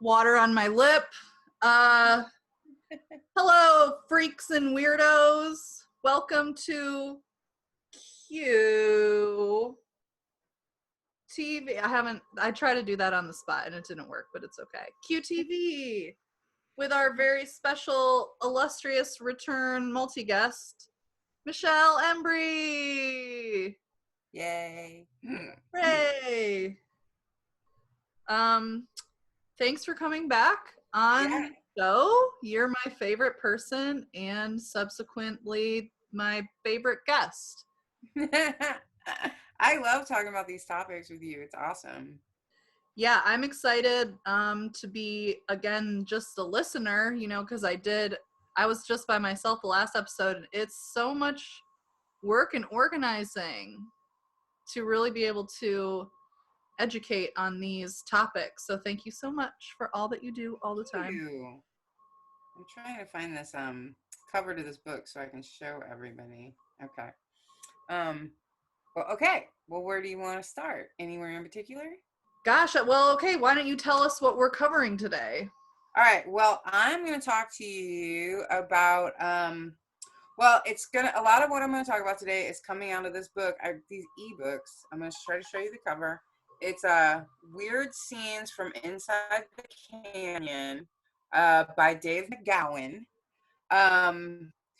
water on my lip. Uh, hello, freaks and weirdos. Welcome to Q TV. I tried to do that on the spot and it didn't work, but it's okay. QTV with our very special, illustrious return multi-guest, Michelle Embry. Yay. Hooray. Thanks for coming back on Yeah. the show. You're my favorite person and subsequently my favorite guest. I love talking about these topics with you. It's awesome. Yeah, I'm excited to be, again, just a listener, because I was just by myself the last episode. It's so much work and organizing to really be able to educate on these topics. So thank you so much for all that you do all the time. I'm trying to find this cover to this book so I can show everybody. Okay. Well, where do you want to start? Anywhere in particular? Gosh, well, okay, why don't you tell us what we're covering today? All right. Well, I'm going to talk to you about a lot of what I'm going to talk about today is coming out of this book. These ebooks. I'm going to try to show you the cover. It's Weird Scenes from Inside the Canyon by Dave McGowan,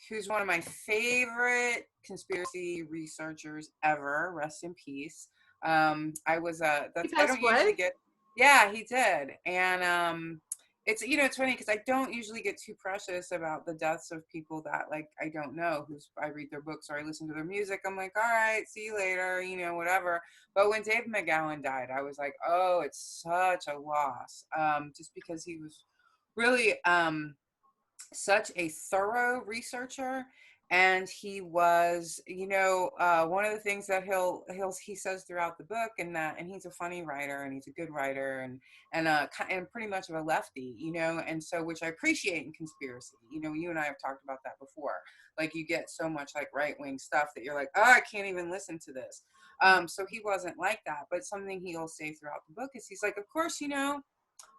who's one of my favorite conspiracy researchers ever. Rest in peace. I don't usually get. Yeah, he did, and it's funny because I don't usually get too precious about the deaths of people that like I don't know. I read their books or I listen to their music. I'm like, all right, see you later, whatever. But when Dave McGowan died, I was like, oh, it's such a loss, just because he was really such a thorough researcher, and he was one of the things that he says throughout the book, and he's a funny writer and he's a good writer, and pretty much of a lefty, and so, which I appreciate in conspiracy. You and I have talked about that before, like you get so much like right-wing stuff that you're like, oh, I can't even listen to this. So he wasn't like that, but something he'll say throughout the book is he's like, of course,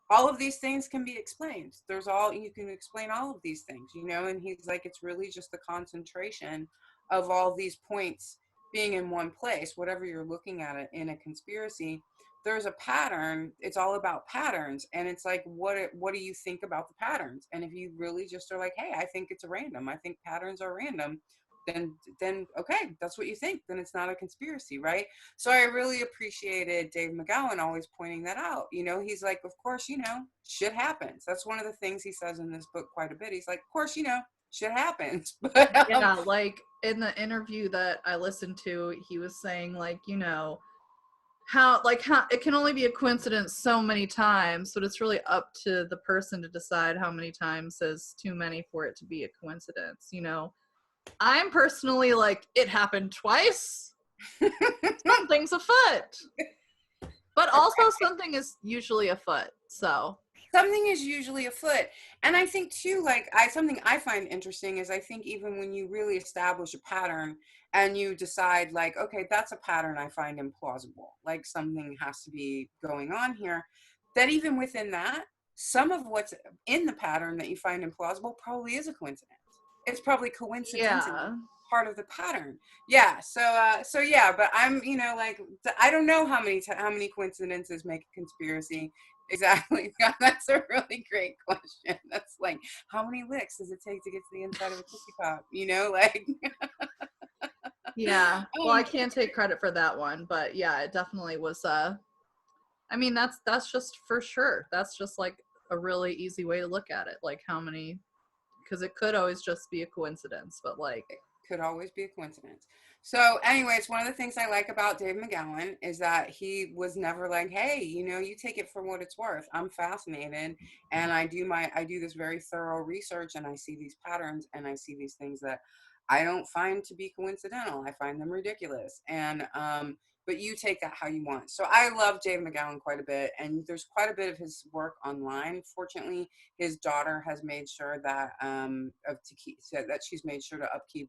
all of these things can be explained. You can explain all of these things, and he's like, it's really just the concentration of all these points being in one place. Whatever you're looking at it in a conspiracy, there's a pattern. It's all about patterns. And it's like, what do you think about the patterns? And if you really just are like, hey, I think it's random. I think patterns are random. Then okay, that's what you think. Then it's not a conspiracy, right? So I really appreciated Dave McGowan always pointing that out. He's like, of course, shit happens. That's one of the things he says in this book quite a bit. He's like, of course, shit happens. But yeah, like in the interview that I listened to, he was saying like, how it can only be a coincidence so many times, but it's really up to the person to decide how many times is too many for it to be a coincidence. I'm personally like, it happened twice. Something's afoot. But also something is usually afoot. So something is usually afoot. And I think too, like something I find interesting is I think even when you really establish a pattern and you decide like, okay, that's a pattern I find implausible, like something has to be going on here, that even within that, some of what's in the pattern that you find implausible probably is a coincidence. It's probably coincidental part of the pattern. Yeah. So yeah, but I'm, like, I don't know how many coincidences make a conspiracy. Exactly. Yeah, that's a really great question. That's like, how many licks does it take to get to the inside of a cookie pop? Like. Yeah. Well, I can't take credit for that one, but yeah, it definitely was. I mean, that's just for sure. That's just like a really easy way to look at it. Like how many, because it could always just be a coincidence, but like it could always be a coincidence. So anyways, one of the things I like about Dave McGowan is that he was never like, hey, you take it for what it's worth. I'm fascinated and I do this very thorough research and I see these patterns and I see these things that I don't find to be coincidental. I find them ridiculous. And but you take that how you want. So I love Dave McGowan quite a bit, and there's quite a bit of his work online. Fortunately, his daughter has made sure that that she's made sure to upkeep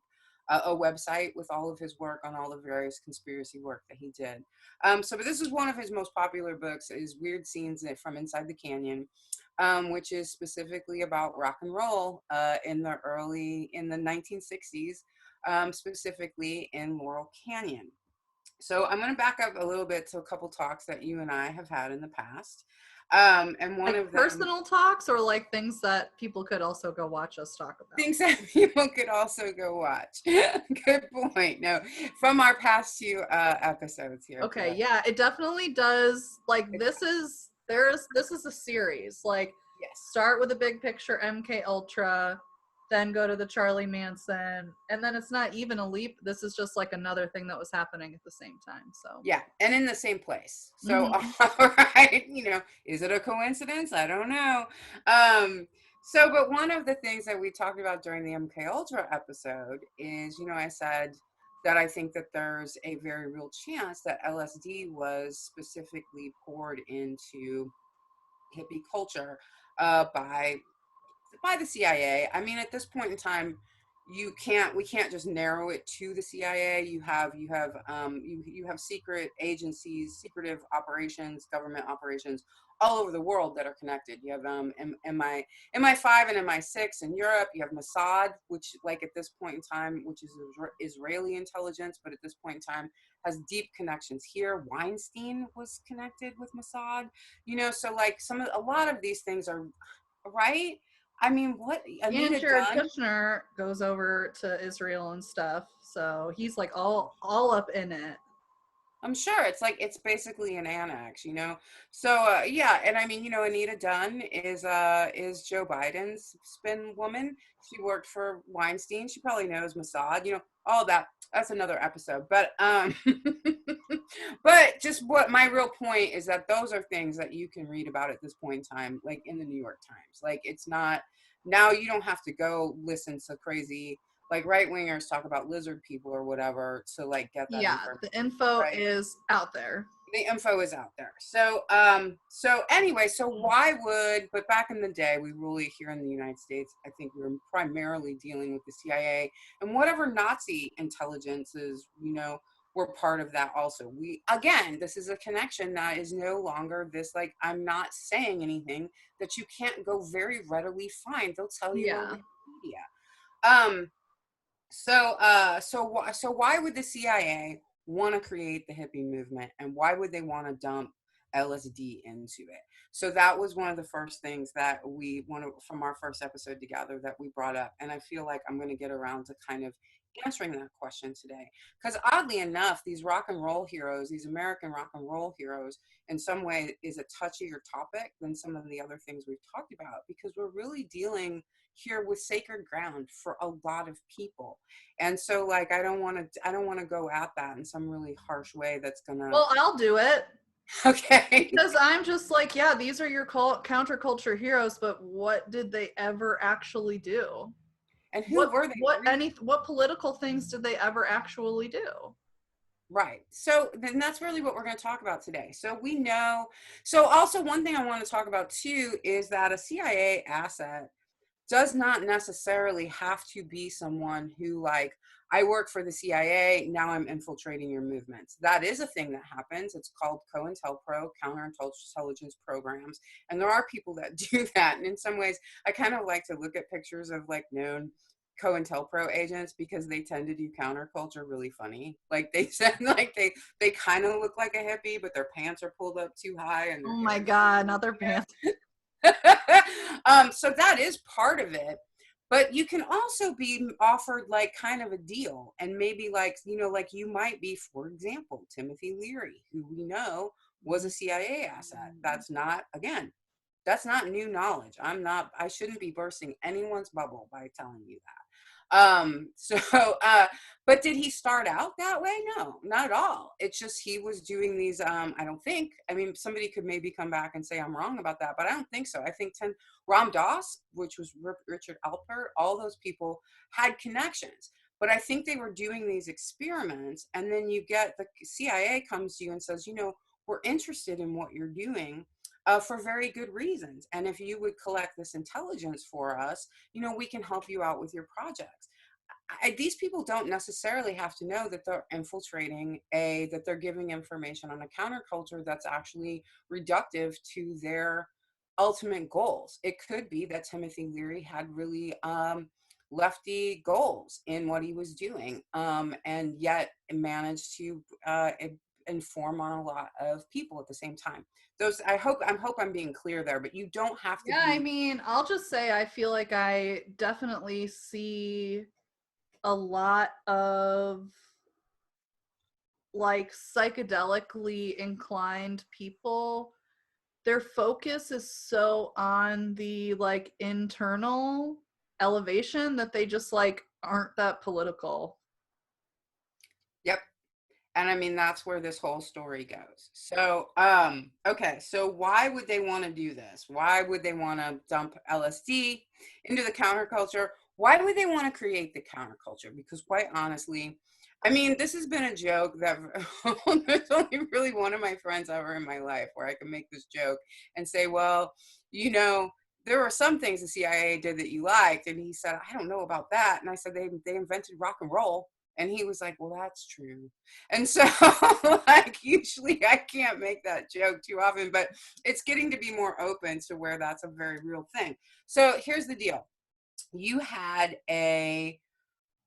a website with all of his work on all the various conspiracy work that he did. But this is one of his most popular books, is Weird Scenes from Inside the Canyon. which is specifically about rock and roll in the 1960s, specifically in Laurel Canyon. So I'm going to back up a little bit to a couple talks that you and I have had in the past. And one Like of them, personal talks or like things that people could also go watch us talk about? things that people could also go watch. Good point. No, from our past two episodes here. Okay, Correct. yeah, it definitely does. Like this is a series. Like Yes. start with a big picture MK Ultra, then go to the Charlie Manson, and then it's not even a leap. This is just like another thing that was happening at the same time. So Yeah, and in the same place. So, Mhm. all right, is it a coincidence? I don't know. But one of the things that we talked about during the MK Ultra episode is, I said that I think that there's a very real chance that LSD was specifically poured into hippie culture by the CIA. I mean, at this point in time, we can't just narrow it to the CIA. You have secret agencies, secretive operations, government operations all over the world that are connected. You have MI5 and MI6 in Europe. You have Mossad, which like at this point in time, which is Israeli intelligence, but at this point in time has deep connections here. Weinstein was connected with Mossad. So like a lot of these things are right. I mean, what And Anita Jared Dunn? Kushner goes over to Israel and stuff, so he's like all up in it. I'm sure it's basically an annex. So yeah, and I mean, Anita Dunn is Joe Biden's spin woman. She worked for Weinstein. She probably knows Mossad. All that. That's another episode. But but just what my real point is that those are things that you can read about at this point in time, like in the New York Times. Like it's not now you don't have to go listen to crazy like right wingers talk about lizard people or whatever to like get that Yeah, information, the info right? is out there. The info is out there. So anyway, but back in the day, we really here in the United States, I think we were primarily dealing with the CIA and whatever Nazi intelligences, were part of that also. Again, this is a connection that is no longer this, like, I'm not saying anything that you can't go very readily find. They'll tell you on Yeah. Wikipedia. So why would the CIA want to create the hippie movement, and why would they want to dump LSD into it? So that was one of the first things that we wanted from our first episode together that we brought up, and I feel like I'm going to get around to kind of answering that question today, because oddly enough, these rock and roll heroes, these American rock and roll heroes, in some way is a touchier topic than some of the other things we've talked about, because we're really dealing here with sacred ground for a lot of people. And so like I don't want to go at that in some really harsh way that's gonna Well, I'll do it. okay. Because I'm just like, yeah, these are your counterculture heroes, but what did they ever actually do? And who were they What political things did they ever actually do? right? So then that's really what we're going to talk about today. So also one thing I want to talk about too is that a CIA asset does not necessarily have to be someone who like, I work for the CIA, now I'm infiltrating your movements. That is a thing that happens. It's called COINTELPRO, counterintelligence programs. And there are people that do that. And in some ways, I kind of like to look at pictures of like known COINTELPRO agents because they tend to do counterculture really funny. Like they said, like they kind of look like a hippie, but their pants are pulled up too high and their Oh my hair God, not their pants. so that is part of it, but you can also be offered like kind of a deal, and maybe like like you might be, for example, Timothy Leary, who we know was a CIA asset. That's not new knowledge. I shouldn't be bursting anyone's bubble by telling you that. So but did he start out that way? No, not at all. It's just he was doing these I don't think, I mean, somebody could maybe come back and say I'm wrong about that, but I don't think so. I think Ram Dass, which was Richard Alpert, all those people had connections, but I think they were doing these experiments, and then you get the CIA comes to you and says, we're interested in what you're doing for very good reasons. And if you would collect this intelligence for us, we can help you out with your projects. These people don't necessarily have to know that they're infiltrating that they're giving information on a counterculture that's actually reductive to their ultimate goals. It could be that Timothy Leary had really lefty goals in what he was doing, and yet managed to inform on a lot of people at the same time. Those, I hope I'm being clear there, but you don't have to Yeah, I be. mean, I'll just say I feel like I definitely see a lot of like psychedelically inclined people. Their focus is so on the like internal elevation that they just like aren't that political. Yep. And I mean, that's where this whole story goes. So, okay, so why would they want to do this? Why would they want to dump LSD into the counterculture? Why would they want to create the counterculture? Because quite honestly, I mean, this has been a joke that there's only really one of my friends ever in my life where I can make this joke and say, well, you know, there were some things the CIA did that you liked. And he said, I don't know about that. And I said, they invented rock and roll. And he was like, well, that's true. And so, like, usually I can't make that joke too often, but it's getting to be more open to where that's a very real thing. So here's the deal. You had a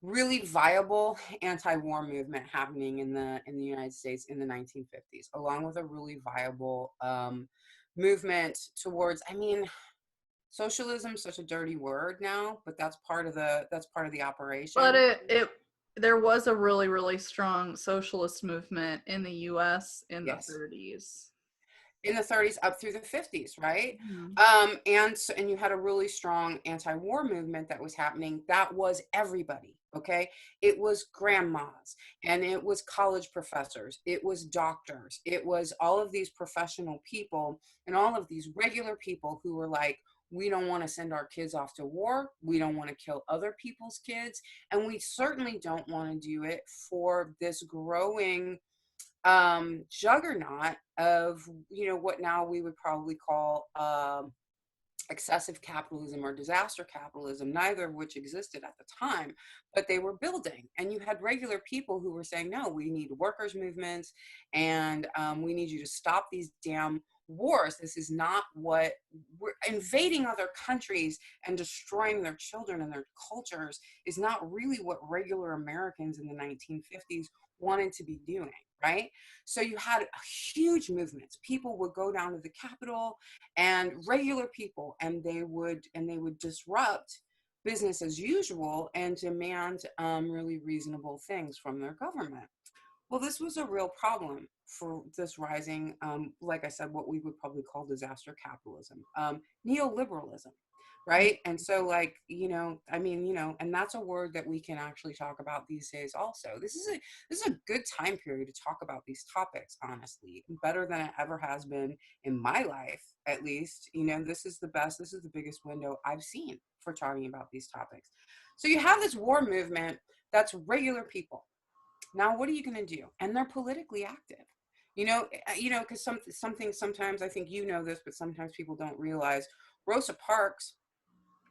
really viable anti-war movement happening in the United States in the 1950s, along with a really viable movement towards, I mean, socialism is such a dirty word now, but that's part of the But operation. it there was a really really strong socialist movement in the US in the Yes. 30s. In the 30s up through the 50s, right? Mhm. And you had a really strong anti-war movement that was happening. That was everybody, okay? It was grandmas, and it was college professors, it was doctors, it was all of these professional people, and all of these regular people who were like, we don't want to send our kids off to war, we don't want to kill other people's kids, and we certainly don't want to do it for this growing juggernaut of, you know, what now we would probably call excessive capitalism or disaster capitalism, neither of which existed at the time, but they were building. And you had regular people who were saying, no, we need workers' movements, and we need you to stop these damn wars. This is not what we're invading other countries and destroying their children and their cultures is not really what regular Americans in the 1950s wanted to be doing, right? So you had huge movements. People would go down to the Capitol, and regular people, and they would disrupt business as usual and demand really reasonable things from their government. Well, this was a real problem for this rising, like I said, what we would probably call disaster capitalism, neoliberalism, right? And so, like, you know, I mean, you know, and that's a word that we can actually talk about these days. Also, this is a good time period to talk about these topics. Honestly, better than it ever has been in my life, at least. You know, this is the best. This is the biggest window I've seen for talking about these topics. So you have this war movement that's regular people. Now, what are you going to do? And they're politically active. Because something sometimes I think you know this, but sometimes people don't realize. Rosa Parks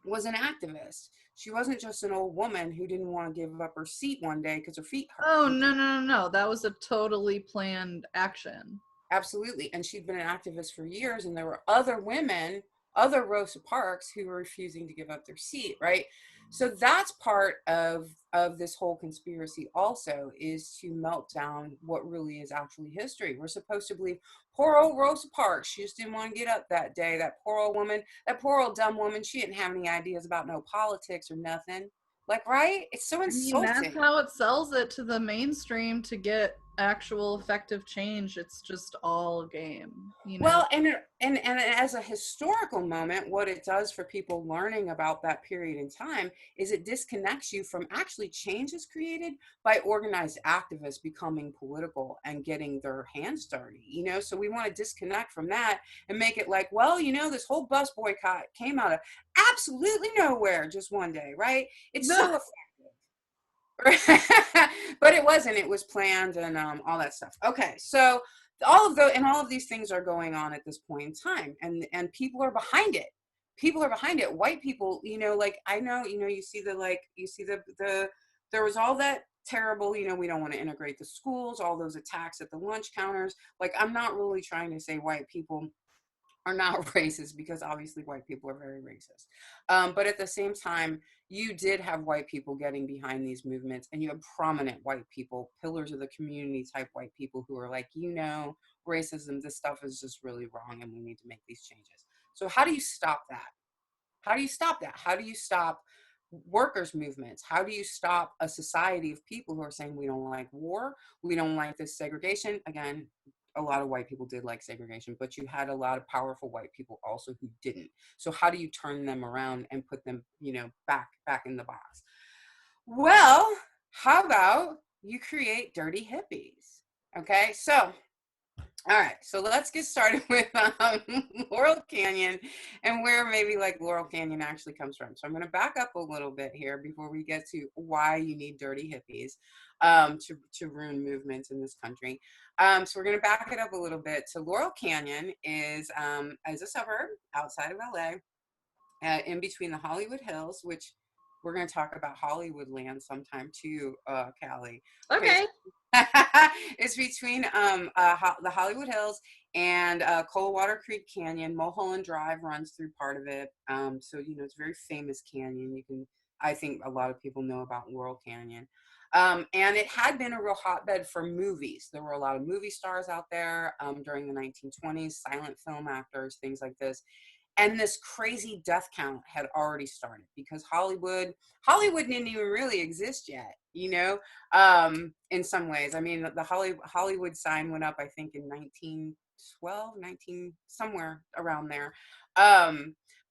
was an activist. She wasn't just an old woman who didn't want to give up her seat one day because her feet hurt. Oh, no, no, no, no. That was a totally planned action. Absolutely. And she'd been an activist for years, and there were other women, other Rosa Parks, who were refusing to give up their seat, right? So that's part of this whole conspiracy also, is to melt down what really is actually history. We're supposed to believe poor old Rosa Parks, she just didn't want to get up that day. That poor old woman, that poor old dumb woman, she didn't have any ideas about no politics or nothing. Like, right? It's so I mean, that's insulting. how it sells it to the mainstream to get actual effective change. It's just all a game, you know? Well, and as a historical moment, what it does for people learning about that period in time is it disconnects you from actually changes created by organized activists becoming political and getting their hands dirty. You know, so we want to disconnect from that and make it like, well, you know, this whole bus boycott came out of absolutely nowhere just one day, right? It's so No. but it wasn't. It was planned and all that stuff. Okay, so all of these things are going on at this point in time, and people are behind it. People are behind it. White people, you know, like I know, you know, you see the there was all that terrible, you know, we don't want to integrate the schools, all those attacks at the lunch counters. Like, I'm not really trying to say white people are not racist, because obviously white people are very racist. But at the same time, you did have white people getting behind these movements, and you have prominent white people, pillars of the community type white people, who are like, racism, this stuff is just really wrong and we need to make these changes. So how do you stop that? How do you stop that? How do you stop workers' movements? How do you stop a society of people who are saying, we don't like war, we don't like this segregation? Again, a lot of white people did like segregation, but you had a lot of powerful white people also who didn't. So how do you turn them around and put them, back in the box? Well, how about you create dirty hippies? Okay, so all right, so let's get started with Laurel Canyon and where maybe like Laurel Canyon actually comes from. So I'm going to back up a little bit here before we get to why you need dirty hippies to ruin movements in this country. So we're going to back it up a little bit. So Laurel Canyon is a suburb outside of LA, in between the Hollywood Hills, which we're going to talk about Hollywood land sometime too, Callie. Okay. It's between the Hollywood Hills and Coldwater Creek Canyon. Mulholland Drive runs through part of it. So, it's a very famous canyon. I think a lot of people know about Laurel Canyon. And it had been a real hotbed for movies. There were a lot of movie stars out there during the 1920s, silent film actors, things like this. And this crazy death count had already started because Hollywood didn't even really exist yet, in some ways. I mean, the Hollywood sign went up, I think, in 1912, somewhere around there.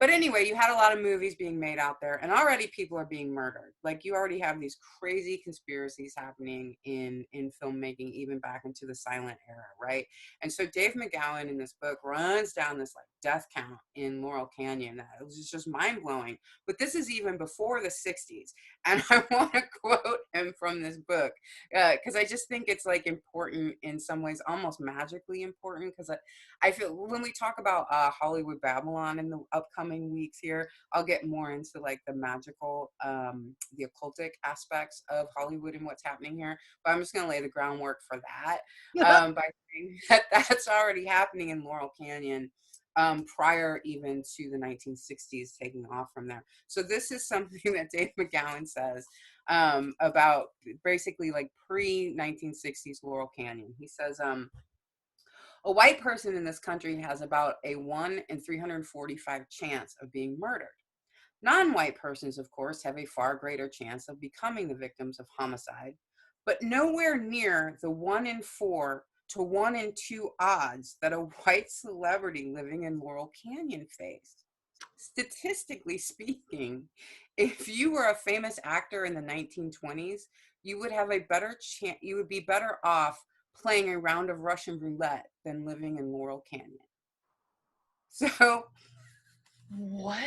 But anyway, you had a lot of movies being made out there, and already people are being murdered. Like, you already have these crazy conspiracies happening in filmmaking, even back into the silent era, right? And so Dave McGowan in this book runs down this like death count in Laurel Canyon. That it was just mind blowing. But this is even before the 60s, and I want to quote him from this book because I just think it's like important in some ways, almost magically important. Because I feel when we talk about Hollywood Babylon in the upcoming weeks here, I'll get more into like the magical, the occultic aspects of Hollywood and what's happening here. But I'm just going to lay the groundwork for that by saying that that's already happening in Laurel Canyon prior even to the 1960s taking off from there. So this is something that Dave McGowan says about basically like pre-1960s Laurel Canyon. He says, a white person in this country has about a 1 in 345 chance of being murdered. Non-white persons, of course, have a far greater chance of becoming the victims of homicide, but nowhere near the 1 in 4 to 1 in 2 odds that a white celebrity living in Laurel Canyon faced. Statistically speaking, if you were a famous actor in the 1920s, you would have a better chance, you would be better off playing a round of Russian roulette than living in Laurel Canyon. So, what?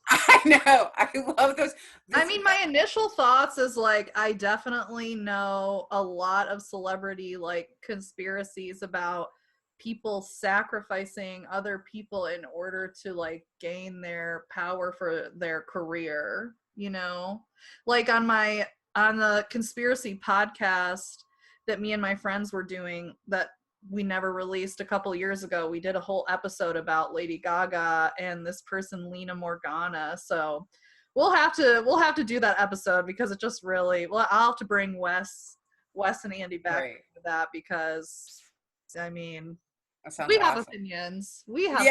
I know. I love those. I mean, my initial thoughts is like, I definitely know a lot of celebrity like conspiracies about people sacrificing other people in order to like gain their power for their career, like on the conspiracy podcast that me and my friends were doing that we never released a couple years ago. We did a whole episode about Lady Gaga and this person, Lena Morgana. So we'll have to do that episode because it just really, well, I'll have to bring Wes and Andy back to that because I mean, we have awesome. Opinions. We have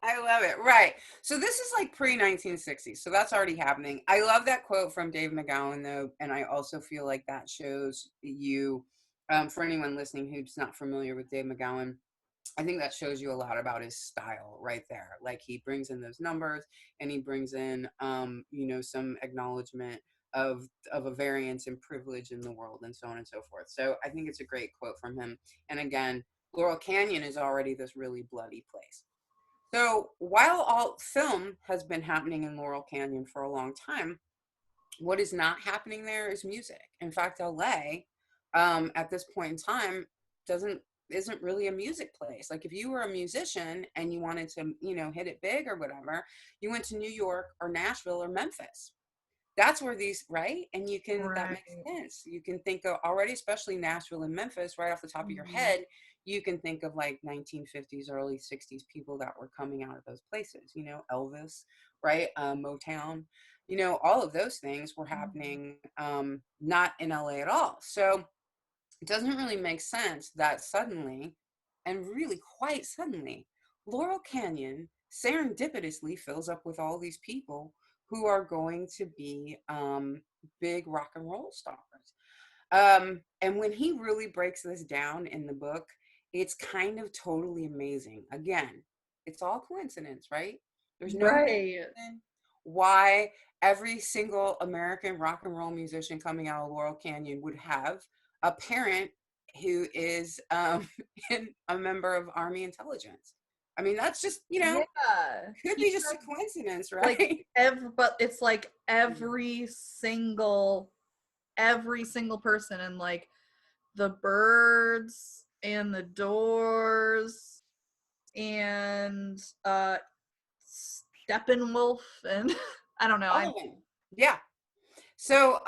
I love it. Right. So this is like pre-1960s. So that's already happening. I love that quote from Dave McGowan, though. And I also feel like that shows you, for anyone listening who's not familiar with Dave McGowan, I think that shows you a lot about his style right there. Like he brings in those numbers and he brings in, some acknowledgement of a variance in privilege in the world and so on and so forth. So I think it's a great quote from him. And again, Laurel Canyon is already this really bloody place. So while alt film has been happening in Laurel Canyon for a long time, what is not happening there is music. In fact, LA, at this point in time, isn't really a music place. Like if you were a musician and you wanted to, hit it big or whatever, you went to New York or Nashville or Memphis. That's where these, right? And that makes sense. You can think of already, especially Nashville and Memphis, right off the top of your head, you can think of like 1950s, early 60s people that were coming out of those places, you know, Elvis, right? Motown, you know, all of those things were happening, not in LA at all. So it doesn't really make sense that suddenly, and really quite suddenly, Laurel Canyon serendipitously fills up with all these people who are going to be big rock and roll stars. And when he really breaks this down in the book, it's kind of totally amazing. Again, it's all coincidence, right? There's no Right. reason why every single American rock and roll musician coming out of Laurel Canyon would have a parent who is a member of Army intelligence. I mean, that's just, you know, Yeah. could He be just a said, coincidence, like right? but it's like every single person, and like the Birds and the Doors and Steppenwolf and I don't know. All of them. Yeah. So,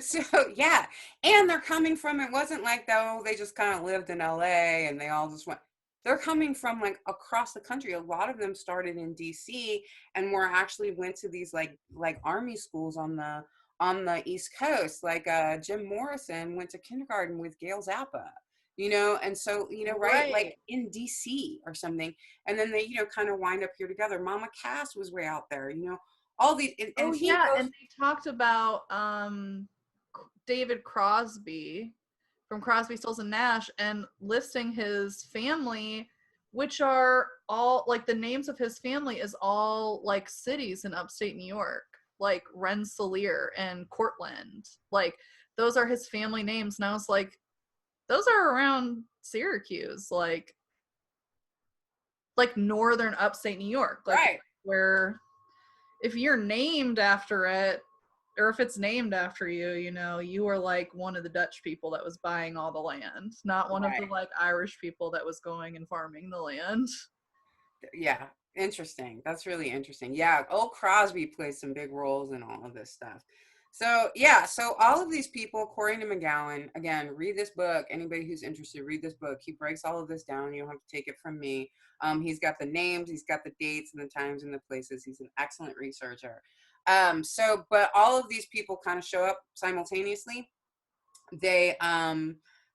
so yeah, and they're coming from. It wasn't like though they just kind of lived in LA and they all just went. They're coming from like across the country. A lot of them started in DC and were actually went to these like army schools on the East Coast. Like Jim Morrison went to kindergarten with Gail Zappa, you know, and so you know, right, like Right. in DC or something, and then they you know kind of wind up here together. Mama Cass was way out there, you know, all these, Oh and he yeah, goes. and they talked about David Crosby from Crosby, Stills and Nash, and listing his family, which are all like the names of his family is all like cities in upstate New York, like Rensselaer and Cortland. Like those are his family names. And I was like, those are around Syracuse, like northern upstate New York, like Right. where if you're named after it, or if it's named after you, you know, you were like one of the Dutch people that was buying all the land, not one of the Right. like Irish people that was going and farming the land. Yeah. Interesting. That's really interesting. Yeah. Old Crosby plays some big roles in all of this stuff. So yeah, so all of these people, according to McGowan, again, read this book. Anybody who's interested, read this book. He breaks all of this down. You don't have to take it from me. He's got the names, he's got the dates and the times and the places. He's an excellent researcher. So, but all of these people kind of show up simultaneously. They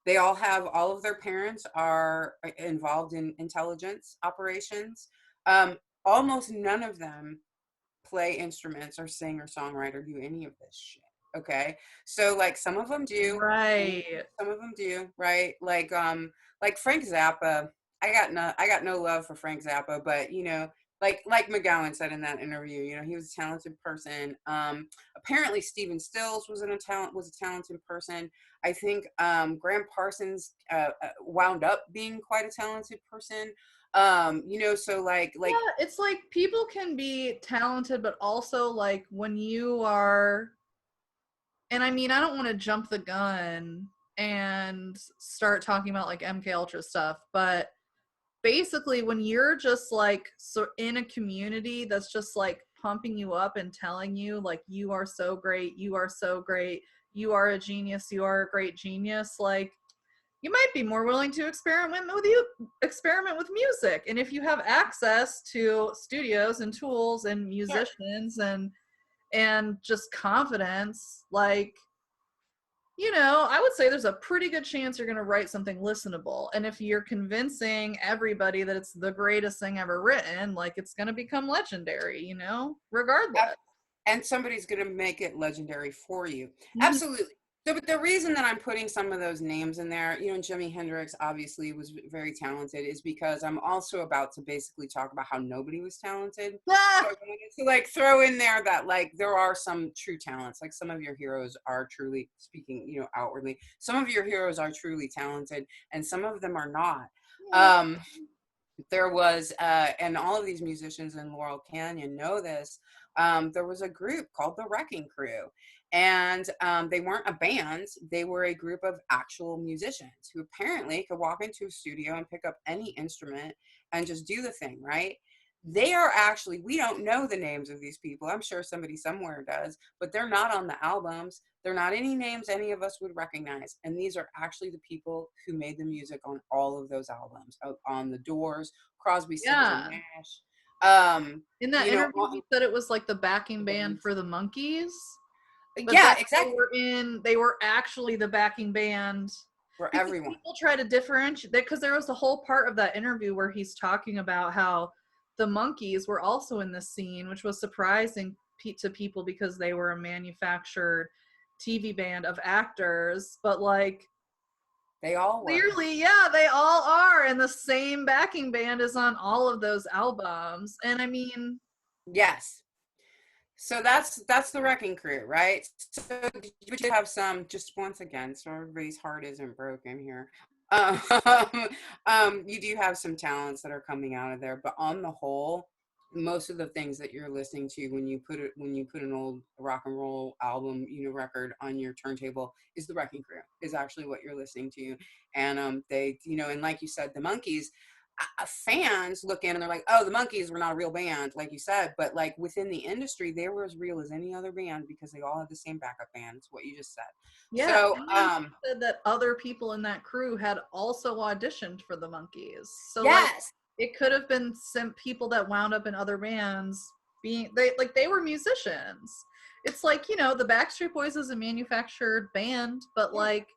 they all have, all of their parents are involved in intelligence operations. Almost none of them play instruments or sing or songwrite or do any of this shit. Okay, so like some of them do, and Right. some of them do, right? Like Frank Zappa. I got no love for Frank Zappa, but you know, like McGowan said in that interview, you know, he was a talented person. Apparently Stephen Stills was a talented person. I think Graham Parsons wound up being quite a talented person. You know, so like Yeah, it's like people can be talented, but also like when you are, and I mean, I don't want to jump the gun and start talking about like MK Ultra stuff, but basically when you're just like so in a community that's just like pumping you up and telling you like you are so great, you are so great, you are a genius, you are a great genius, like you might be more willing to experiment with music. And if you have access to studios and tools and sure. musicians and just confidence, like, you know, I would say there's a pretty good chance you're going to write something listenable. And if you're convincing everybody that it's the greatest thing ever written, like it's going to become legendary, you know, regardless. And somebody's going to make it legendary for you. Mhm. Absolutely. So, but the reason that I'm putting some of those names in there, you know, Jimi Hendrix obviously was very talented, is because I'm also about to basically talk about how nobody was talented. So Ah! I wanted to like throw in there that like there are some true talents. Like some of your heroes are truly, speaking, you know, outwardly, some of your heroes are truly talented, and some of them are not. Um, there was and all of these musicians in Laurel Canyon know this. There was a group called the Wrecking Crew, and they weren't a band, they were a group of actual musicians who apparently could walk into a studio and pick up any instrument and just do the thing, right? They are actually, we don't know the names of these people. I'm sure somebody somewhere does, but they're not on the albums. They're not any names any of us would recognize. And these are actually the people who made the music on all of those albums, on The Doors, Crosby, Stills and Yeah. Nash. In that You know, interview, he said it was like the backing band for the Monkees, but yeah, that exactly. they were actually the backing band. For Because everyone. people try to differentiate that, because there was a whole part of that interview where he's talking about how the Monkees were also in this scene, which was surprising to people because they were a manufactured TV band of actors, but like They all were. clearly, yeah, they all are, and the same backing band is on all of those albums. And I mean, Yes. So that's the Wrecking Crew, right? So we should have some, just once again, so everybody's heart isn't broken here. Um, you do have some talents that are coming out of there, but on the whole, most of the things that you're listening to when you put an old rock and roll album, record on your turntable is the Wrecking Crew, is actually what you're listening to. And they, and like you said, the Monkees, fans look in and they're like, oh, the Monkees were not a real band, like you said, but like within the industry, they were as real as any other band because they all had the same backup band. It's what you just said. yeah, So, and he said that other people in that crew had also auditioned for the Monkees. So like, yes, it could have been some people that wound up in other bands being they were musicians. It's like, the Backstreet Boys is a manufactured band, but like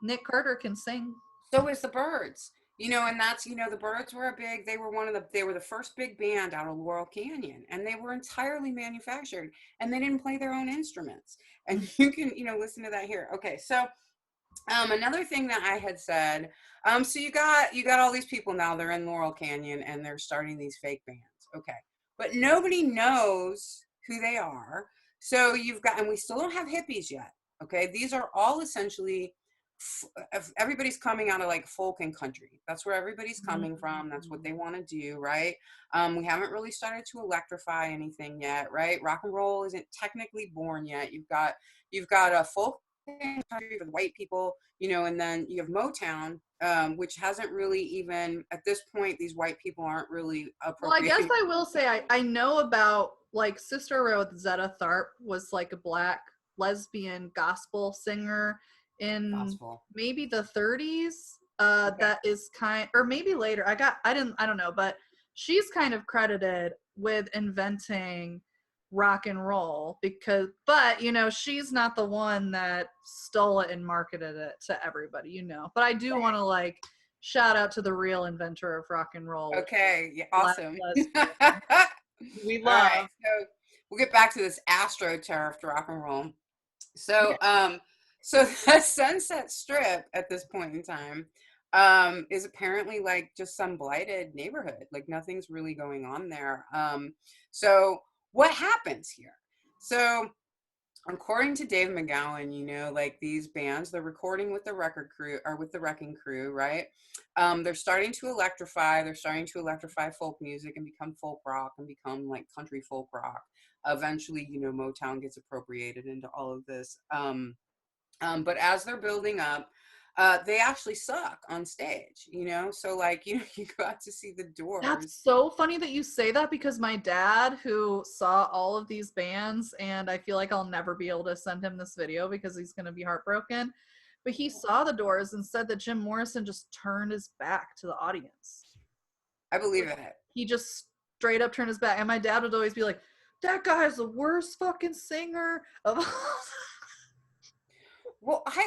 Nick Carter can sing. so is the Byrds. And that's, the Byrds were they were the first big band out of Laurel Canyon, and they were entirely manufactured, and they didn't play their own instruments. And you can, listen to that here. Okay, so another thing that I had said, so you got all these people now, they're in Laurel Canyon and they're starting these fake bands. Okay. But nobody knows who they are. So and we still don't have hippies yet. Okay. These are all essentially, everybody's coming out of like folk and country. That's where everybody's coming from. That's what they want to do. Right. We haven't really started to electrify anything yet. Right. Rock and roll isn't technically born yet. You've got a folk country for the white people, and then you have Motown, which hasn't really even, at this point, these white people aren't really appropriate. Well, I guess I will say I know about, like, Sister Rosetta Tharpe was like a Black lesbian gospel singer in Gospel. maybe the 30s. Okay. That is or maybe later. I don't know, but she's kind of credited with inventing rock and roll but she's not the one that stole it and marketed it to everybody. But I do want to like shout out to the real inventor of rock and roll. Okay, yeah, awesome. We All love. right, so we'll get back to this AstroTurf rock and roll. So so the Sunset Strip at this point in time is apparently like just some blighted neighborhood. Like nothing's really going on there. So what happens here? So according to Dave McGowan, like these bands, they're recording with the record crew or with the Wrecking Crew, right? They're starting to electrify. They're starting to electrify folk music and become folk rock and become like country folk rock. Eventually, Motown gets appropriated into all of this. But as they're building up, they actually suck on stage, so like, you got to see the Doors. That's so funny that you say that, because my dad, who saw all of these bands, and I feel like I'll never be able to send him this video because he's going to be heartbroken, but he saw the Doors and said that Jim Morrison just turned his back to the audience. I believe it. He just straight up turned his back, and my dad would always be like, that guy's the worst fucking singer of all. Well, I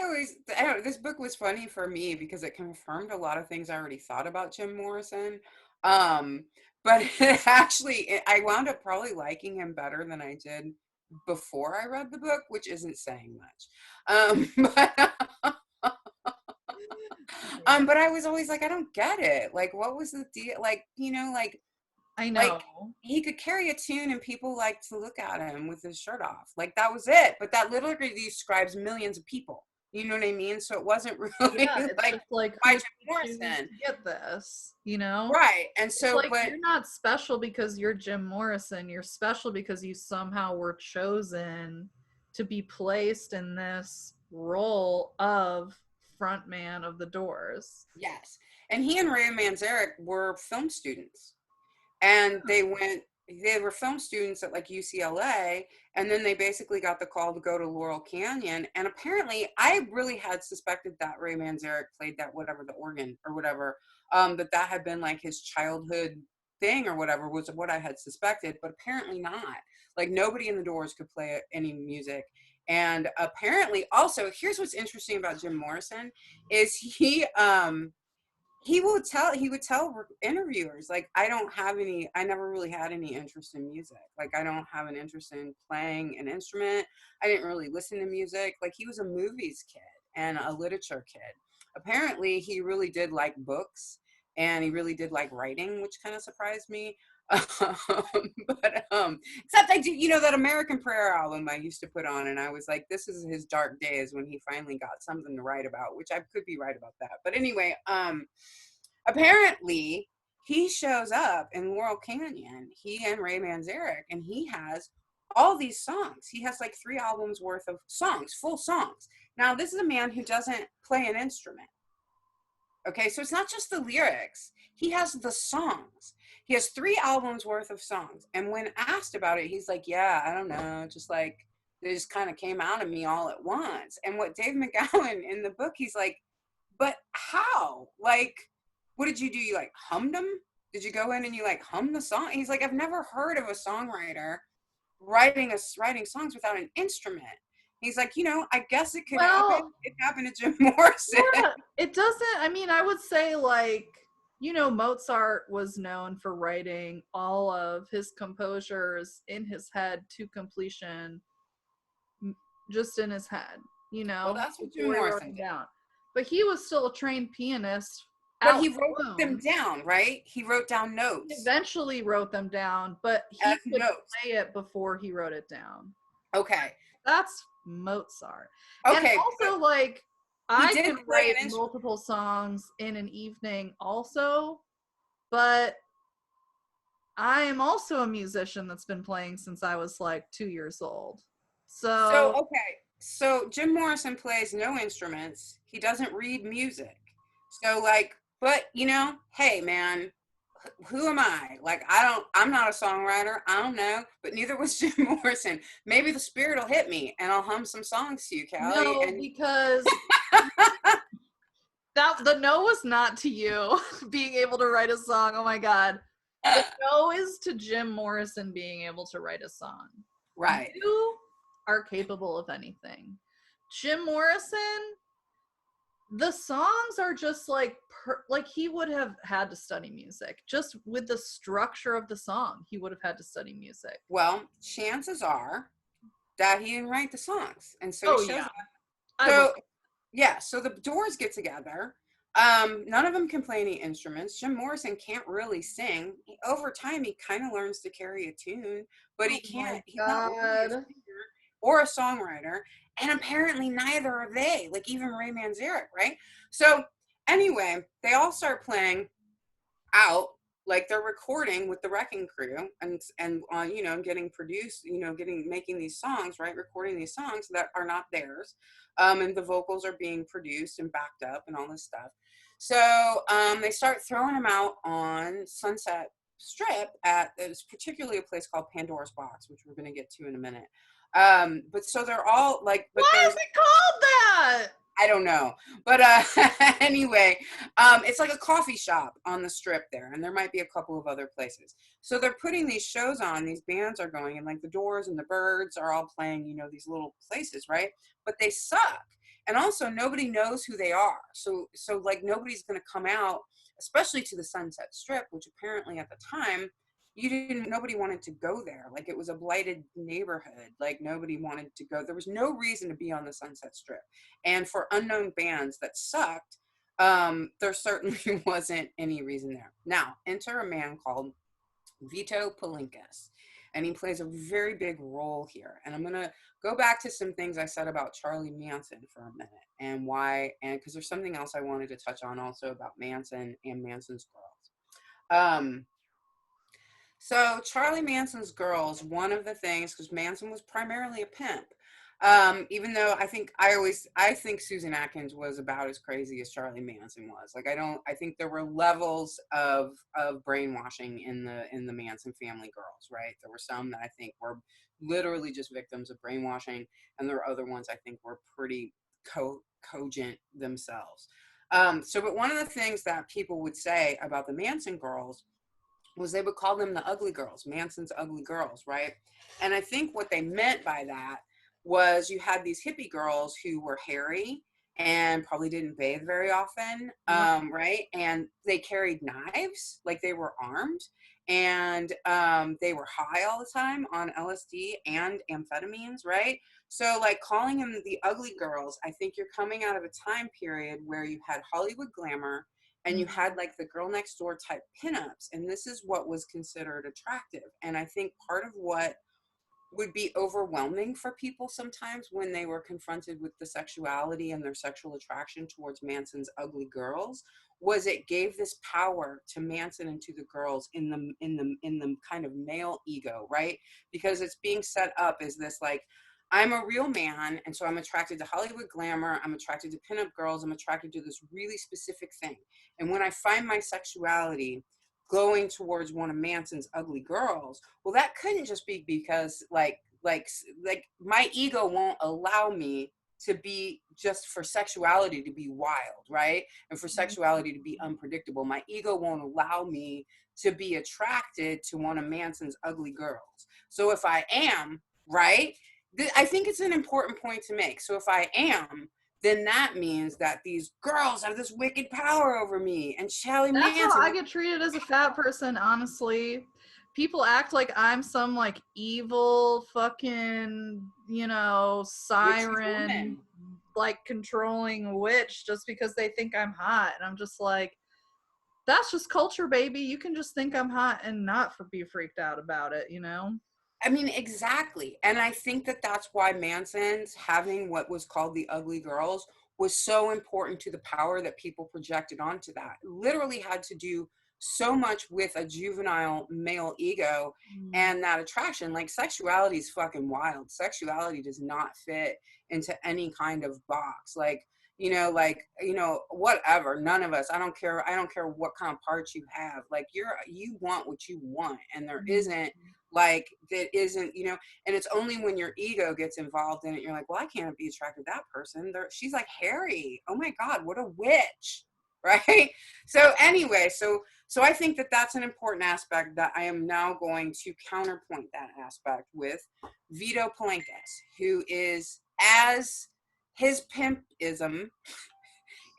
don't know, this book was funny for me because it confirmed a lot of things I already thought about Jim Morrison. But I wound up probably liking him better than I did before I read the book, which isn't saying much. But I was always like, I don't get it. Like, what was the deal? Like, like, I know. Like, he could carry a tune and people like to look at him with his shirt off. Like, that was it. But that literally describes millions of people. You know what I mean? So it wasn't really like why Jim Morrison get this, Right. And so, it's like, but you're not special because you're Jim Morrison. You're special because you somehow were chosen to be placed in this role of frontman of the Doors. Yes. And he and Ray Manzarek were film students. and they were film students at like UCLA, and then they basically got the call to go to Laurel Canyon. And apparently, I really had suspected that Ray Manzarek played that, whatever, the organ or whatever, that had been like his childhood thing or whatever, was what I had suspected, but apparently not. Like, nobody in the Doors could play any music. And apparently, also, here's what's interesting about Jim Morrison is he would tell interviewers, like, I never really had any interest in music. Like, I don't have an interest in playing an instrument. I didn't really listen to music. Like, he was a movies kid and a literature kid. Apparently he really did like books, and he really did like writing, which kind of surprised me. But except I do, that American Prayer album I used to put on, and I was like, this is his dark days when he finally got something to write about, which I could be right about that. But anyway, apparently he shows up in Laurel Canyon, he and Ray Manzarek, and he has all these songs. He has like 3 albums worth of songs, full songs. Now, this is a man who doesn't play an instrument. Okay, so it's not just the lyrics. He has the songs. He has 3 albums worth of songs. And when asked about it, he's like, yeah, I don't know. Just like, they just kind of came out of me all at once. And what Dave McGowan in the book, he's like, but how? Like, what did you do? You like hummed them? Did you go in and you like hum the song? He's like, I've never heard of a songwriter writing songs without an instrument. He's like, I guess it could happen. It happened to Jim Morrison. Yeah, it doesn't. I mean, I would say, like, Mozart was known for writing all of his composures in his head to completion, just in his head, Well, that's what Jim Morrison did. Down. But he was still a trained pianist. But he wrote them down, right? He wrote down notes. He eventually wrote them down, but he could play it before he wrote it down. Okay. That's Mozart. Okay. And also, like, I can write multiple songs in an evening also, but I am also a musician that's been playing since I was like 2 years old. So Jim Morrison plays no instruments. He doesn't read music. So, like, but hey man, who am I? Like, I'm not a songwriter. I don't know, but neither was Jim Morrison. Maybe the spirit will hit me and I'll hum some songs to you, Callie. No, because the no was not to you being able to write a song. Oh my God. The no is to Jim Morrison being able to write a song. Right. You are capable of anything. Jim Morrison, the songs are just like he would have had to study music. Just with the structure of the song, he would have had to study music. Well, chances are that he didn't write the songs. And so he shows up. So the Doors get together. None of them can play any instruments. Jim Morrison can't really sing. Over time, he kind of learns to carry a tune, but he can't. He's not really a singer or a songwriter. And apparently neither are they, like even Ray Manzarek, right? So anyway, they all start playing out, like they're recording with the Wrecking Crew and getting produced, making these songs, right? Recording these songs that are not theirs. And the vocals are being produced and backed up and all this stuff. So they start throwing them out on Sunset Strip it's particularly a place called Pandora's Box, which we're going to get to in a minute. But so they're all like, but why is it called that? I don't know. But anyway, it's like a coffee shop on the Strip there, and there might be a couple of other places. So they're putting these shows on, these bands are going, and like the Doors and the Byrds are all playing, these little places, right? But they suck. And also nobody knows who they are. So like nobody's going to come out, especially to the Sunset Strip, which apparently at the time, nobody wanted to go there. Like, it was a blighted neighborhood. Like, nobody wanted to go. There was no reason to be on the Sunset Strip. And for unknown bands that sucked, there certainly wasn't any reason there. Now, enter a man called Vito Palinkas. And he plays a very big role here. And I'm going to go back to some things I said about Charlie Manson for a minute. And why, and because there's something else I wanted to touch on also about Manson and Manson's Girls. So Charlie Manson's Girls, one of the things, because Manson was primarily a pimp, Even though I think Susan Atkins was about as crazy as Charlie Manson was. Like I think there were levels of brainwashing in the Manson family girls, right? There were some that I think were literally just victims of brainwashing, and there were other ones I think were pretty cogent themselves. But one of the things that people would say about the Manson girls was they would call them the ugly girls, Manson's ugly girls, right? And I think what they meant by that was you had these hippie girls who were hairy and probably didn't bathe very often, Right. right? And they carried knives, like they were armed, and they were high all the time on LSD and amphetamines, right? So, like calling them the ugly girls, I think you're coming out of a time period where you had Hollywood glamour and you had like the girl next door type pinups, and this is what was considered attractive. And I think part of what would be overwhelming for people sometimes when they were confronted with the sexuality and their sexual attraction towards Manson's ugly girls was it gave this power to Manson and to the girls in the kind of male ego, right? Because it's being set up as this like, I'm a real man, and so I'm attracted to Hollywood glamour, I'm attracted to pinup girls, I'm attracted to this really specific thing. And when I find my sexuality going towards one of Manson's ugly girls, well, that couldn't just be because like my ego won't allow me to be just for sexuality to be wild, right? And for sexuality to be unpredictable. My ego won't allow me to be attracted to one of Manson's ugly girls. So if I am, right? I think it's an important point to make. So if I am, then that means that these girls have this wicked power over me. And Charlie That's how Manson, I get treated as a fat person, honestly. People act like I'm some like evil fucking, witchy siren, woman. like controlling witch just because they think I'm hot. And I'm just like, that's just culture, baby. You can just think I'm hot and not be freaked out about it, you know? I mean, exactly. And I think that that's why Manson's having what was called the ugly girls was so important to the power that people projected onto that. It literally had to do so much with a juvenile male ego and that attraction. Like sexuality is fucking wild. Sexuality does not fit into any kind of box. Whatever. None of us. I don't care what kind of parts you have. Like you want what you want, and there isn't like that isn't and it's only when your ego gets involved in it you're like, well, I can't be attracted to that person. She's like hairy, oh my god, what a witch. Right. So anyway, so I think that that's an important aspect that I am now going to counterpoint that aspect with Vito Palenkas, who is, as his pimpism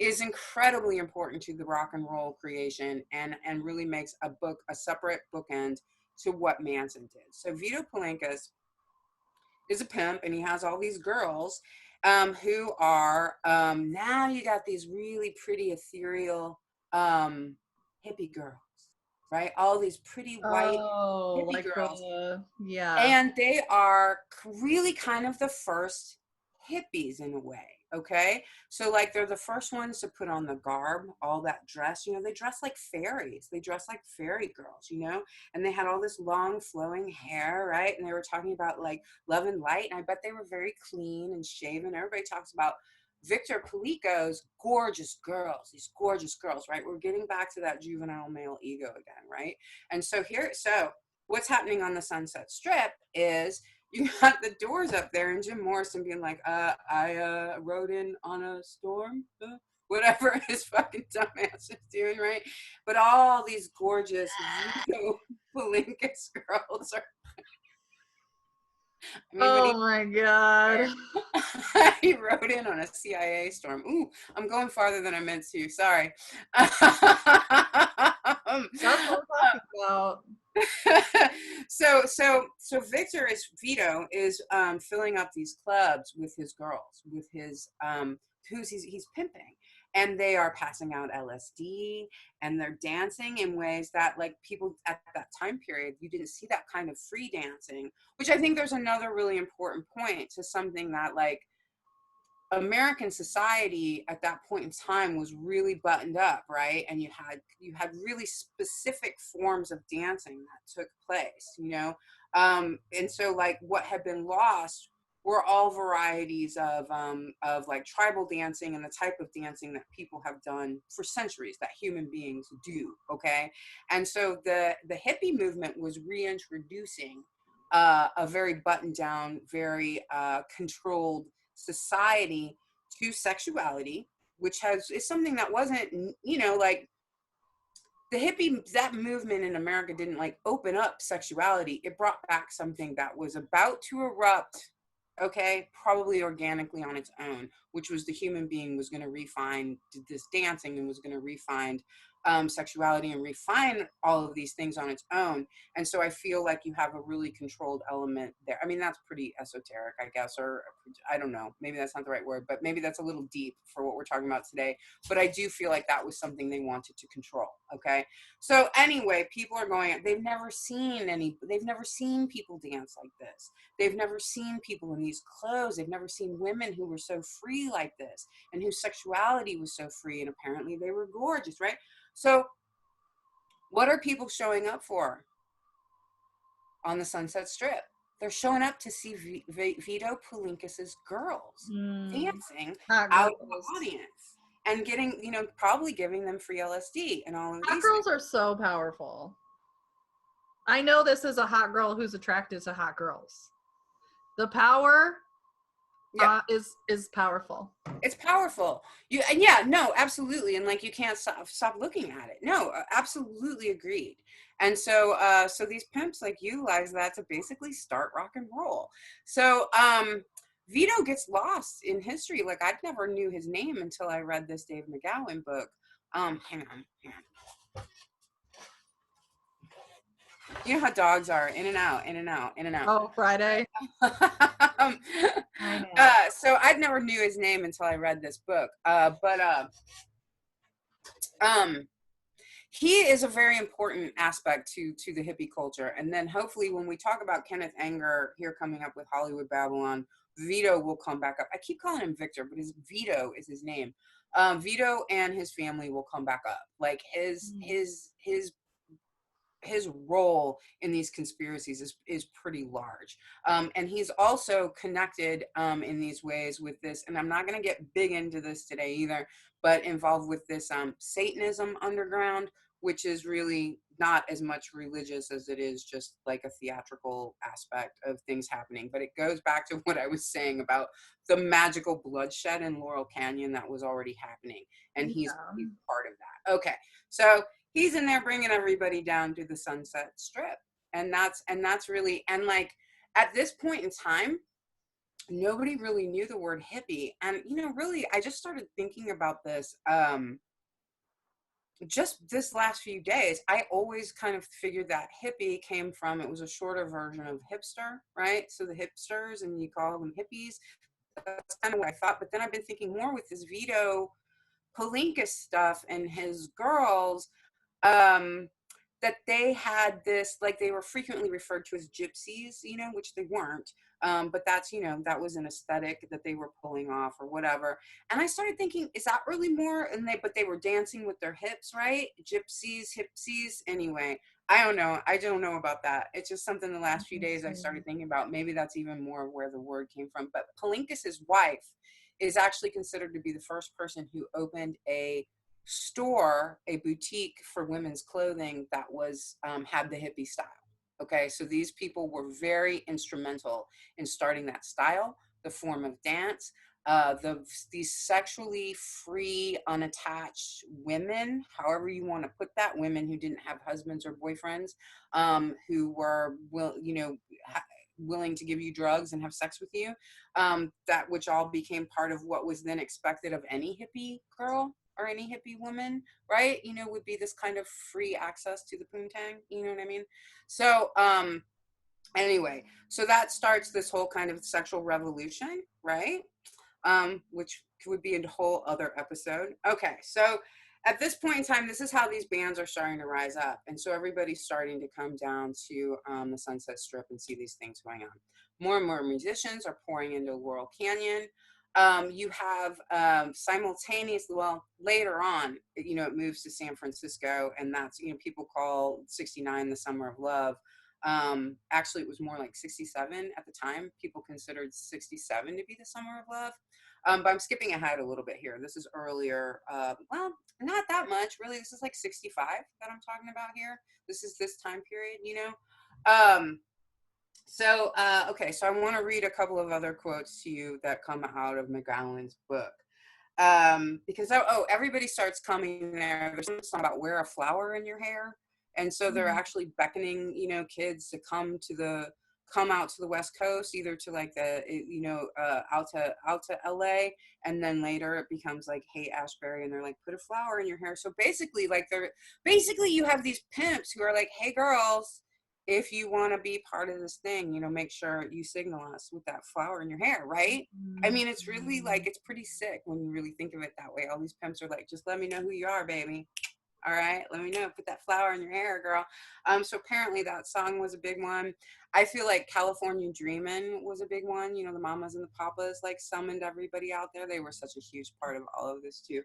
is incredibly important to the rock and roll creation, and really makes a separate bookend to what Manson did. So Vito Palenkas is a pimp, and he has all these girls who are now you got these really pretty ethereal hippie girls, right? All these pretty white Oh, hippie like girls, yeah. and they are really kind of the first hippies in a way. Okay. So like they're the first ones to put on the garb, all that dress, they dress like fairies. They dress like fairy girls, and they had all this long flowing hair, right? And they were talking about like love and light. And I bet they were very clean and shaven. Everybody talks about Victor Palico's these gorgeous girls, right? We're getting back to that juvenile male ego again, right? And so what's happening on the Sunset Strip is you got the Doors up there and Jim Morrison being like, I rode in on a storm, whatever his fucking dumbass is doing, right? But all these gorgeous Vito Palinkas girls are, I mean, Oh my god. he rode in on a CIA storm. Ooh, I'm going farther than I meant to. Sorry. That's what I'm talking about. so Vito is filling up these clubs with his girls, with his who's he's pimping, and they are passing out LSD, and they're dancing in ways that like people at that time period, you didn't see that kind of free dancing, which I think there's another really important point to something that like American society at that point in time was really buttoned up, right? And you had really specific forms of dancing that took place, and so like what had been lost were all varieties of like tribal dancing and the type of dancing that people have done for centuries, that human beings do. Okay, and so the hippie movement was reintroducing a very buttoned down, very controlled society to sexuality, which is something that wasn't, you know, like the hippie, that movement in America didn't like open up sexuality. It brought back something that was about to erupt, okay, probably organically on its own, which was the human being was going to refine this dancing and was going to refine sexuality and refine all of these things on its own. And so I feel like you have a really controlled element there. I mean, that's pretty esoteric, I guess, or I don't know, maybe that's not the right word, but maybe that's a little deep for what we're talking about today. But I do feel like that was something they wanted to control. Okay. So anyway, people are going, they've never seen people dance like this. They've never seen people in these clothes. They've never seen women who were so free like this and whose sexuality was so free. And apparently they were gorgeous, right? So what are people showing up for on the Sunset Strip? They're showing up to see Vito Palinkas' girls dancing out of the audience and getting, you know, probably giving them free LSD and all of these. Hot girls are so powerful. I know this is a hot girl who's attracted to hot girls. The power is powerful. It's powerful. No, absolutely. And like, you can't stop looking at it. No, absolutely agreed. And so, so these pimps like utilize that to basically start rock and roll. So, Vito gets lost in history. Like, I never knew his name until I read this Dave McGowan book. Hang on. You know how dogs are, in and out. Oh, Friday. So I never knew his name until I read this book. He is a very important aspect to the hippie culture. And then hopefully when we talk about Kenneth Anger here coming up with Hollywood Babylon, Vito will come back up. I keep calling him Victor, but Vito is his name. Vito and his family will come back up. Like his role in these conspiracies is pretty large. And he's also connected in these ways with this, and I'm not going to get big into this today either, but involved with this Satanism underground, which is really not as much religious as it is just like a theatrical aspect of things happening. But it goes back to what I was saying about the magical bloodshed in Laurel Canyon that was already happening. And he's part of that. Okay. So he's in there bringing everybody down to the Sunset Strip. And that's really, and like at this point in time, nobody really knew the word hippie. And, you know, really, I just started thinking about this just this last few days. I always kind of figured that hippie came from, it was a shorter version of hipster, right? So the hipsters, and you call them hippies. That's kind of what I thought. But then I've been thinking more with this Vito Palinkas stuff and his girls, that they had this, like, they were frequently referred to as gypsies, you know, which they weren't. But that's, you know, that was an aesthetic that they were pulling off or whatever. And I started thinking, is that really more? But they were dancing with their hips, right? Gypsies, hipsies. Anyway, I don't know. I don't know about that. It's just something the last few days I started thinking about. Maybe that's even more of where the word came from. But Palinkas' wife is actually considered to be the first person who opened a store, a boutique for women's clothing that was had the hippie style. Okay, so these people were very instrumental in starting that style, the form of dance. These sexually free, unattached women, however you want to put that, women who didn't have husbands or boyfriends, who were willing to give you drugs and have sex with you, that which all became part of what was then expected of any hippie girl or any hippie woman, right? You know, would be this kind of free access to the poontang, you know what I mean? So, anyway, so that starts this whole kind of sexual revolution, right? Which would be a whole other episode. Okay, so at this point in time, this is how these bands are starting to rise up. And so everybody's starting to come down to the Sunset Strip and see these things going on. More and more musicians are pouring into Laurel Canyon. You have simultaneously, well, later on, you know, it moves to San Francisco, and that's, you know, people call 69 the summer of love. Actually, it was more like 67 at the time. People considered 67 to be the summer of love. But I'm skipping ahead a little bit here. This is earlier. Well, not that much, really. This is like 65 that I'm talking about here. This is this time period, you know? Okay, so I want to read a couple of other quotes to you that come out of McGowan's book. Because everybody starts coming there. There's something about wear a flower in your hair, and so they're actually beckoning, you know, kids to come out to the West Coast, either to like the, you know, out to LA, and then later it becomes like, hey, Ashbury, and they're like, put a flower in your hair. So basically, like you have these pimps who are like, hey, girls, if you want to be part of this thing, you know, make sure you signal us with that flower in your hair, right? I mean, it's really like, it's pretty sick when you really think of it that way. All these pimps are like, just let me know who you are, baby. All right, let me know. Put that flower in your hair, girl. So apparently that song was a big one. I feel like California Dreamin' was a big one. You know, the mamas and the papas like summoned everybody out there. They were such a huge part of all of this too.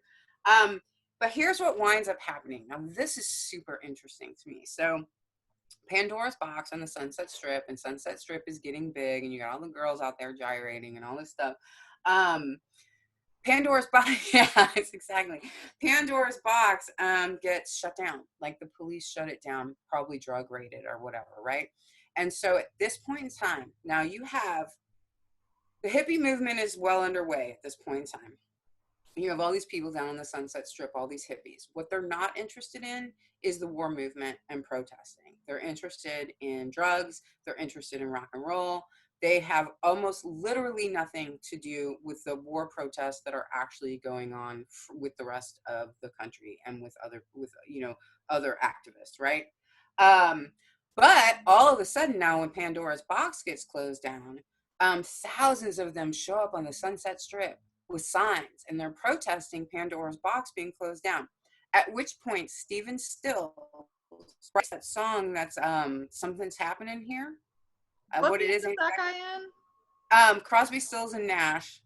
But here's what winds up happening. Now, this is super interesting to me. So Pandora's Box on the Sunset Strip, and Sunset Strip is getting big, and you got all the girls out there gyrating and all this stuff. Pandora's Box, yeah, it's exactly. Pandora's Box gets shut down. Like the police shut it down, probably drug rated or whatever, right? And so at this point in time, now you have the hippie movement is well underway at this point in time. You have all these people down on the Sunset Strip, all these hippies. What they're not interested in is the war movement and protesting. They're interested in drugs. They're interested in rock and roll. They have almost literally nothing to do with the war protests that are actually going on with the rest of the country and with other activists, right? But all of a sudden now, when Pandora's Box gets closed down, thousands of them show up on the Sunset Strip with signs, and they're protesting Pandora's Box being closed down. At which point, Stephen Stills writes that song that's Something's Happening Here. What it is that guy in? Crosby, Stills, and Nash.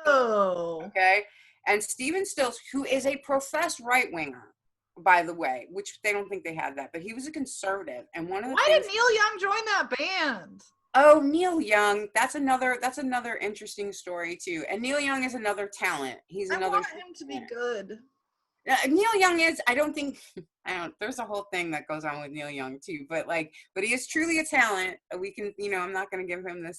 Okay. And Stephen Stills, who is a professed right-winger, by the way, which they don't think they had that, but he was a conservative. And one of the Why did Neil Young join that band? Oh, Neil Young. That's another interesting story too. And Neil Young is another talent. I want him to be good. Neil Young is, there's a whole thing that goes on with Neil Young too, but he is truly a talent. We can, I'm not going to give him the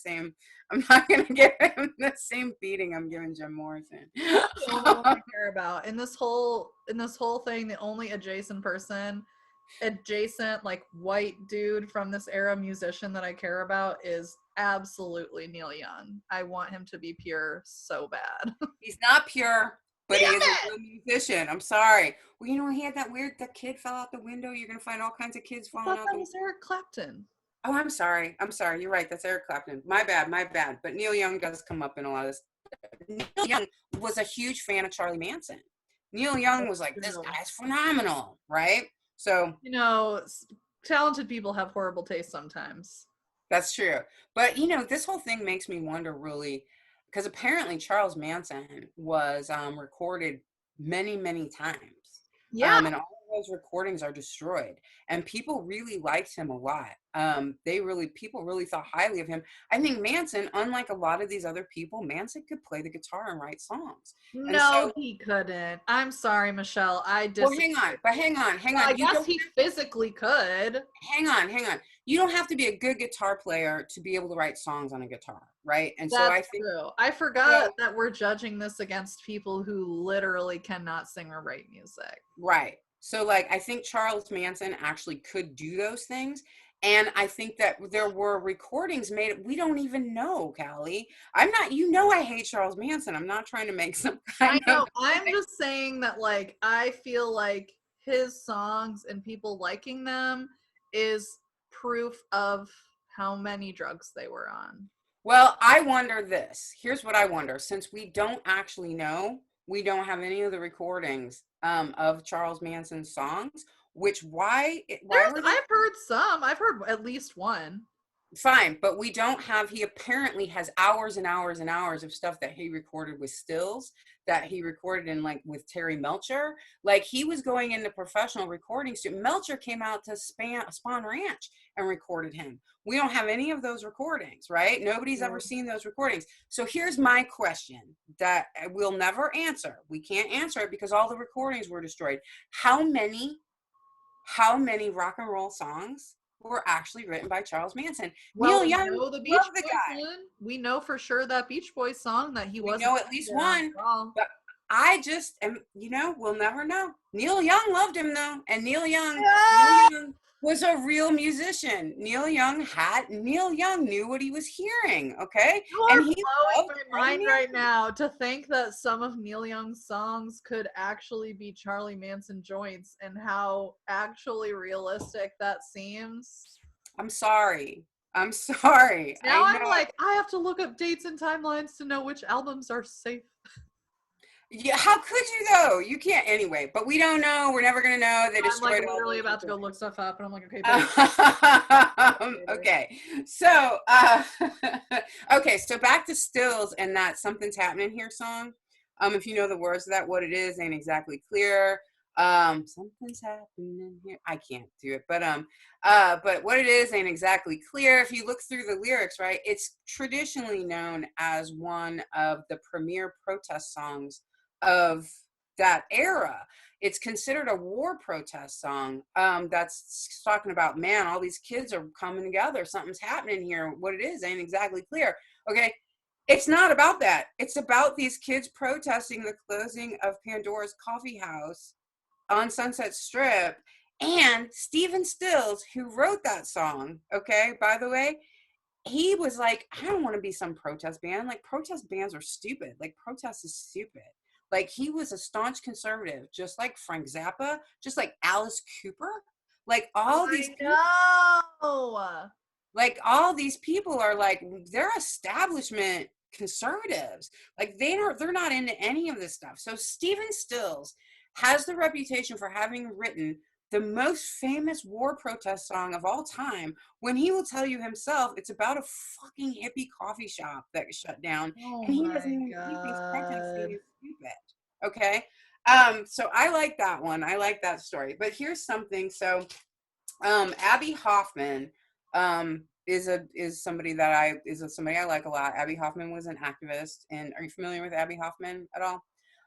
same beating I'm giving Jim Morrison. That's the only one I care about. In this whole thing, the only adjacent like white dude from this era musician that I care about is absolutely Neil Young. I want him to be pure so bad. He's not pure. But he is a real musician. I'm sorry. Well, he had that kid fell out the window. You're going to find all kinds of kids falling out the window. That was Eric Clapton. Oh, I'm sorry. You're right. That's Eric Clapton. My bad. But Neil Young does come up in a lot of this. Neil Young was a huge fan of Charlie Manson. Neil Young was like, this guy's phenomenal, right? So, talented people have horrible taste sometimes. That's true. But, this whole thing makes me wonder really, because apparently Charles Manson was recorded many, many times. Yeah. And all of those recordings are destroyed. And people really liked him a lot. People really thought highly of him. I think Manson, unlike a lot of these other people, Manson could play the guitar and write songs. No, he couldn't. I'm sorry, Michelle. I disagree. Well, hang on. I guess he physically could. Hang on. You don't have to be a good guitar player to be able to write songs on a guitar, right? And that's so I think true. I forgot that we're judging this against people who literally cannot sing or write music. Right. So I think Charles Manson actually could do those things. And I think that there were recordings made. We don't even know, Callie. I hate Charles Manson. I'm not trying to make some kind of. I'm just saying that I feel like his songs and people liking them is proof of how many drugs they were on. Well, I wonder this. Here's what I wonder. Since we don't actually know, we don't have any of the recordings of Charles Manson's songs, I've heard some. I've heard at least one. fine, but we don't have, he apparently has hours and hours and hours of stuff that he recorded with Stills, that he recorded in like with Terry Melcher. Like he was going into professional recording studio. Melcher came out to Spawn Ranch and recorded him. We don't have any of those recordings, right? Nobody's ever seen those recordings. So here's my question that we'll never answer. We can't answer it because all the recordings were destroyed. How many rock and roll songs were actually written by Charles Manson? Well, Neil we Young, know the Beach love the Boys guy. one. We know for sure that Beach Boys song that he We wasn't. know at least one, but I just am, you know, we'll never know. Neil Young loved him though, and Neil Young was a real musician. Neil Young knew what he was hearing, okay? You're And he blowing loved my mind right now to think that some of Neil Young's songs could actually be Charlie Manson joints and how actually realistic that seems. I'm sorry. I'm sorry. Now I I'm know. like, I have to look up dates and timelines to know which albums are safe. Yeah, how could you though? You can't anyway. But we don't know. We're never gonna know. They I'm destroyed like all literally those about to go look stuff up, and I'm like, okay, okay, so okay, so back to Stills and that Something's Happening Here song. If you know the words of that, what it is ain't exactly clear. Something's happening here. I can't do it, but what it is ain't exactly clear. If you look through the lyrics, right, it's traditionally known as one of the premier protest songs of that era. It's considered a war protest song, that's talking about, man, all these kids are coming together, something's happening here, what it is ain't exactly clear. Okay, it's not about that. It's about these kids protesting the closing of Pandora's Coffee House on Sunset Strip. And Stephen Stills, who wrote that song, okay, by the way, he was like, I don't want to be some protest band. Like, protest bands are stupid. Like, protest is stupid. Like, he was a staunch conservative, just like Frank Zappa, just like Alice Cooper. Like, all these people, like, all these people are like, they're establishment conservatives. Like, they're not into any of this stuff. So Stephen Stills has the reputation for having written the most famous war protest song of all time, when he will tell you himself it's about a fucking hippie coffee shop that shut down. Oh And he my doesn't even think he's protesting god. is stupid. Okay. So I like that one. I like that story. But here's something. So Abby Hoffman is somebody I like a lot. Abby Hoffman was an activist. And are you familiar with Abby Hoffman at all?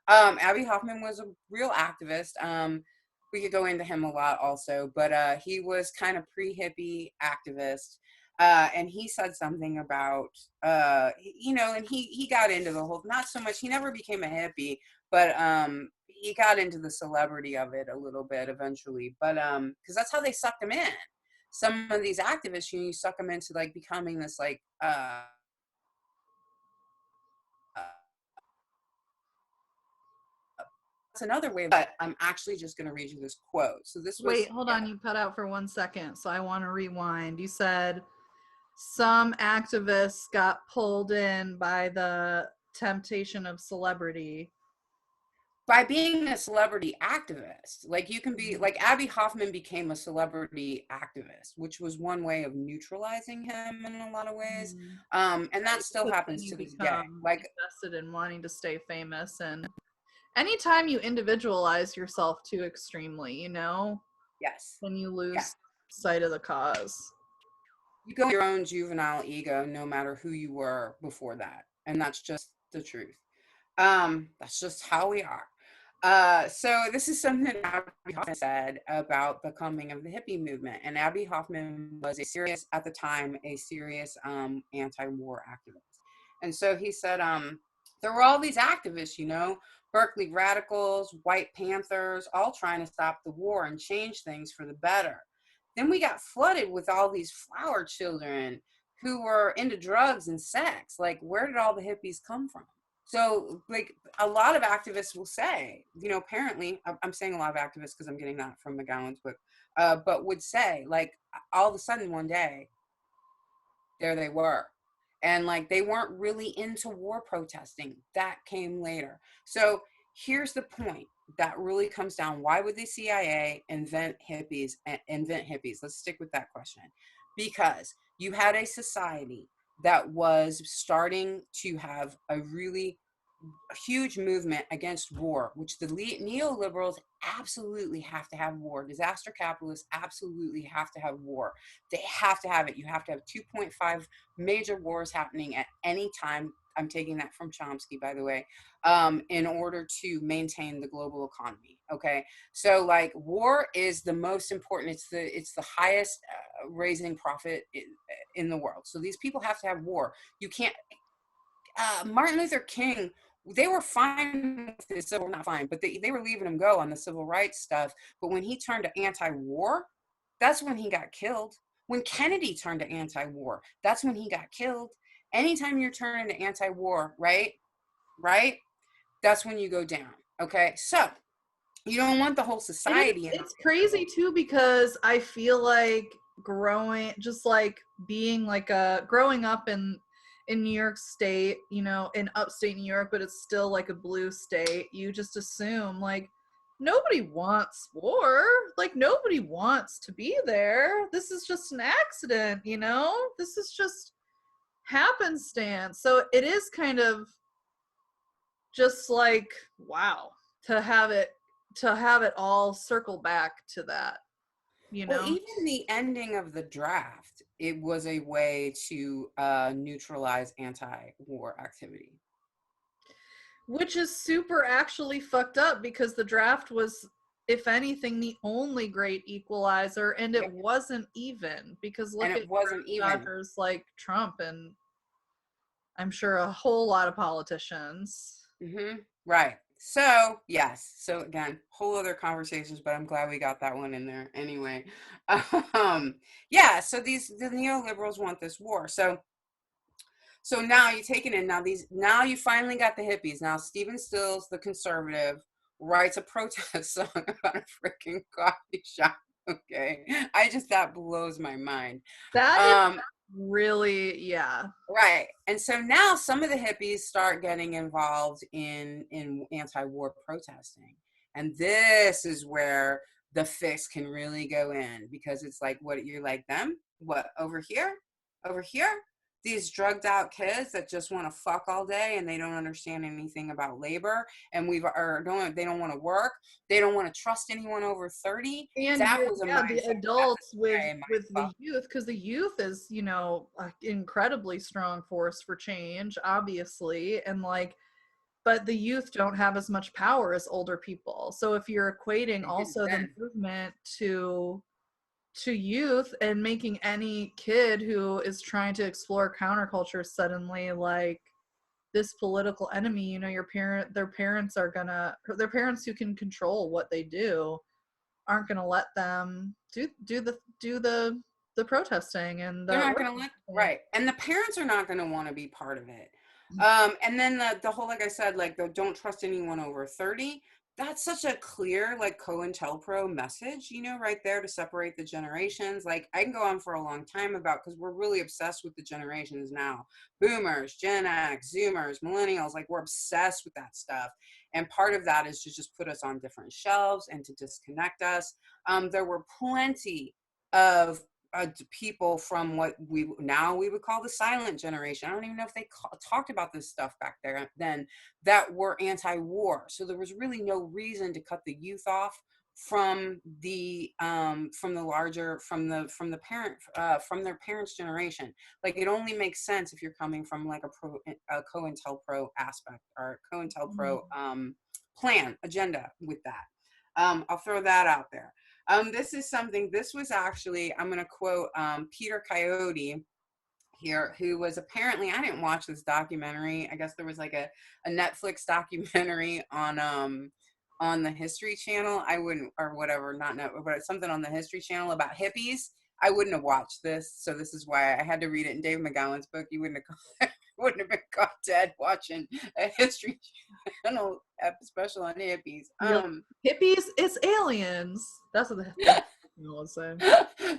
Abby Hoffman was a real activist. We could go into him a lot also, but he was kind of pre-hippie activist. And he said something about, you know, and he got into the whole, not so much, he never became a hippie, but he got into the celebrity of it a little bit eventually, but because that's how they sucked him in. Some of these activists, you suck them into like becoming this like, that's another way, but I'm actually just going to read you this quote. So this was, Wait, hold on, you cut out for 1 second, so I want to rewind. You said some activists got pulled in by the temptation of celebrity. by being a celebrity activist. Like, you can be like, Abby Hoffman became a celebrity activist, which was one way of neutralizing him in a lot of ways. And that still happens to this day. Like, invested in wanting to stay famous, and anytime you individualize yourself too extremely, you know, yes, then you lose sight of the cause. You go your own juvenile ego no matter who you were before that. And that's just the truth. That's just how we are. So this is something that Abby Hoffman said about the coming of the hippie movement. And Abby Hoffman was at the time, a serious anti-war activist. And so he said, there were all these activists, you know, Berkeley radicals, White Panthers, all trying to stop the war and change things for the better. Then we got flooded with all these flower children who were into drugs and sex. Like, where did all the hippies come from? So, like, a lot of activists will say, you know, apparently, I'm saying a lot of activists because I'm getting that from McGowan's book, but would say, like, all of a sudden one day, there they were. And, like, they weren't really into war protesting. That came later. So here's the point. that really comes down, why would the CIA invent hippies? Let's stick with that question. Because you had a society that was starting to have a really huge movement against war, which the neoliberals absolutely have to have war. Disaster capitalists absolutely have to have war. They have to have it. You have to have 2.5 major wars happening at any time. I'm taking that from Chomsky, by the way, in order to maintain the global economy. Okay, so like war is the most important. It's the highest raising profit in the world. So these people have to have war. You can't. Martin Luther King, they were fine with the civil, not fine, but they were leaving him go on the civil rights stuff. But when he turned to anti-war, that's when he got killed. When Kennedy turned to anti-war, that's when he got killed. Anytime you're turning to anti-war, right? That's when you go down. Okay, so you don't want the whole society. It's crazy too, because I feel like growing, just like being like growing up in New York State, you know, in upstate New York, but it's still like a blue state. You just assume like nobody wants war. Like nobody wants to be there. This is just an accident, you know? This is just happenstance. So it is kind of just like, wow, to have it all circle back to that, you know. Well, even the ending of the draft, it was a way to neutralize anti-war activity. Which is super actually fucked up, because the draft was, if anything, the only great equalizer, and it wasn't even, because look at Dodgers like Trump and I'm sure a whole lot of politicians. Mm-hmm. Right. So, yes. So again, whole other conversations, but I'm glad we got that one in there anyway. Yeah, so the neoliberals want this war. So now you take it in. Now you finally got the hippies. Now Stephen Stills, the conservative, writes a protest song about a freaking coffee shop. Okay. That blows my mind. That is really, yeah. Right. And so now some of the hippies start getting involved in anti-war protesting. And this is where the fix can really go in, because it's like, what, you're like them? What, over here? Over here? These drugged out kids that just want to fuck all day and they don't understand anything about labor, and they don't want to work. They don't want to trust anyone over 30. And that was the adults with the youth, because the youth is, you know, an incredibly strong force for change, obviously, and like, but the youth don't have as much power as older people. So if you're equating also the movement to youth and making any kid who is trying to explore counterculture suddenly like this political enemy, you know, their parents who can control what they do aren't going to let them do the protesting, and they're not going to let, right, and the parents are not going to want to be part of it. And then the whole, like I said, like the don't trust anyone over 30, that's such a clear like COINTELPRO message, you know, right there, to separate the generations. Like I can go on for a long time about, because we're really obsessed with the generations now. Boomers, Gen X, Zoomers, millennials, like we're obsessed with that stuff. And part of that is to just put us on different shelves and to disconnect us. There were plenty of people from what we would call the silent generation. I don't even know if they talked about this stuff back there then, that were anti-war. So there was really no reason to cut the youth off from the their parents' generation. Like it only makes sense if you're coming from like a COINTELPRO aspect or COINTELPRO plan agenda with that. I'll throw that out there. This was actually, I'm going to quote Peter Coyote here, who was apparently, I didn't watch this documentary. I guess there was like a Netflix documentary on the History Channel. I wouldn't, or whatever, not Netflix, but something on the History Channel about hippies. I wouldn't have watched this. So this is why I had to read it in Dave McGowan's book. You wouldn't have been caught dead watching a History Channel special on hippies. Hippies, it's aliens. That's what the was saying.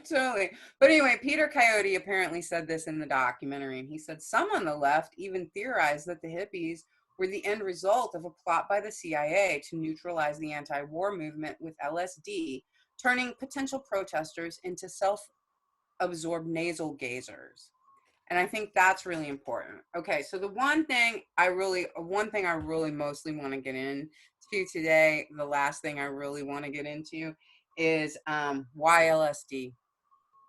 Totally. But anyway, Peter Coyote apparently said this in the documentary, and he said some on the left even theorized that the hippies were the end result of a plot by the CIA to neutralize the anti-war movement with LSD, turning potential protesters into self-absorbed nasal gazers. And I think that's really important. Okay, so the one thing I really mostly want to get into today, the last thing I really want to get into is why LSD?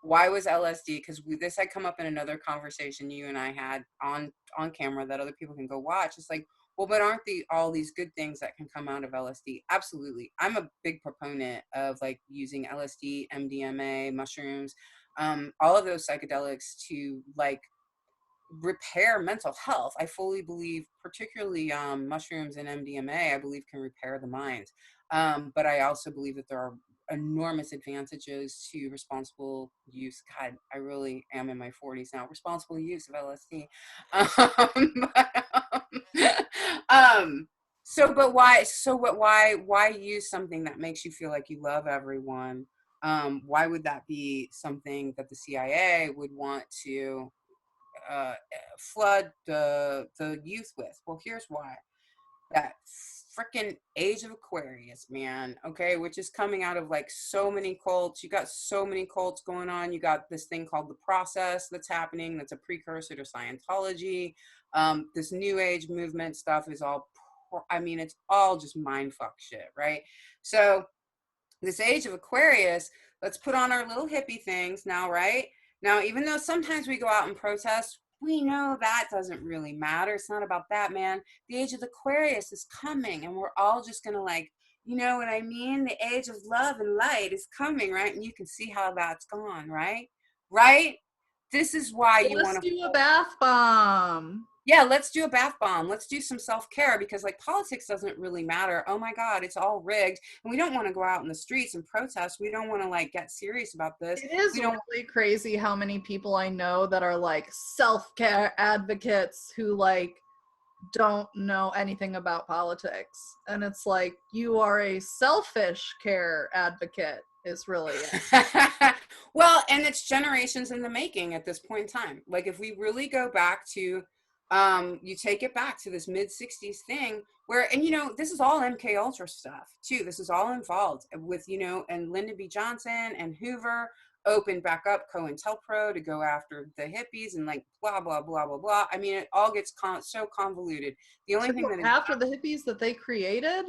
Why was LSD? Because this had come up in another conversation you and I had on camera that other people can go watch. It's like, well, but aren't all these good things that can come out of LSD? Absolutely. I'm a big proponent of like using LSD, MDMA, mushrooms, all of those psychedelics to like repair mental health. I fully believe, particularly mushrooms and MDMA, I believe can repair the mind. But I also believe that there are enormous advantages to responsible use. God, I really am in my 40s now. Responsible use of LSD. But why? So what? Why use something that makes you feel like you love everyone? Why would that be something that the CIA would want to flood the youth with? Well, here's why. That freaking age of Aquarius, man, okay, which is coming out of like so many cults. You got so many cults going on. You got this thing called the Process that's happening, that's a precursor to Scientology. This new age movement stuff is all, it's all just mindfuck shit, right? So this age of Aquarius, let's put on our little hippie things now, right? Now, even though sometimes we go out and protest, we know that doesn't really matter. It's not about that, man. The age of Aquarius is coming, and we're all just going to like, you know what I mean? The age of love and light is coming, right? And you can see how that's gone, right? Right? This is why you Let's want to do a bath bomb. Yeah, let's do a bath bomb. Let's do some self-care, because like politics doesn't really matter. Oh my God, it's all rigged. And we don't want to go out in the streets and protest. We don't want to like get serious about this. It is really crazy how many people I know that are like self-care advocates who like don't know anything about politics. And it's like, you are a selfish care advocate is really it. Well, and it's generations in the making at this point in time. Like if we really go back to you take it back to this mid-60s thing where, and you know, this is all MK Ultra stuff too. This is all involved with, you know, and Lyndon B. Johnson and Hoover opened back up COINTELPRO to go after the hippies and like blah blah blah blah blah. I mean, it all gets so convoluted. The only thing that after the hippies that they created.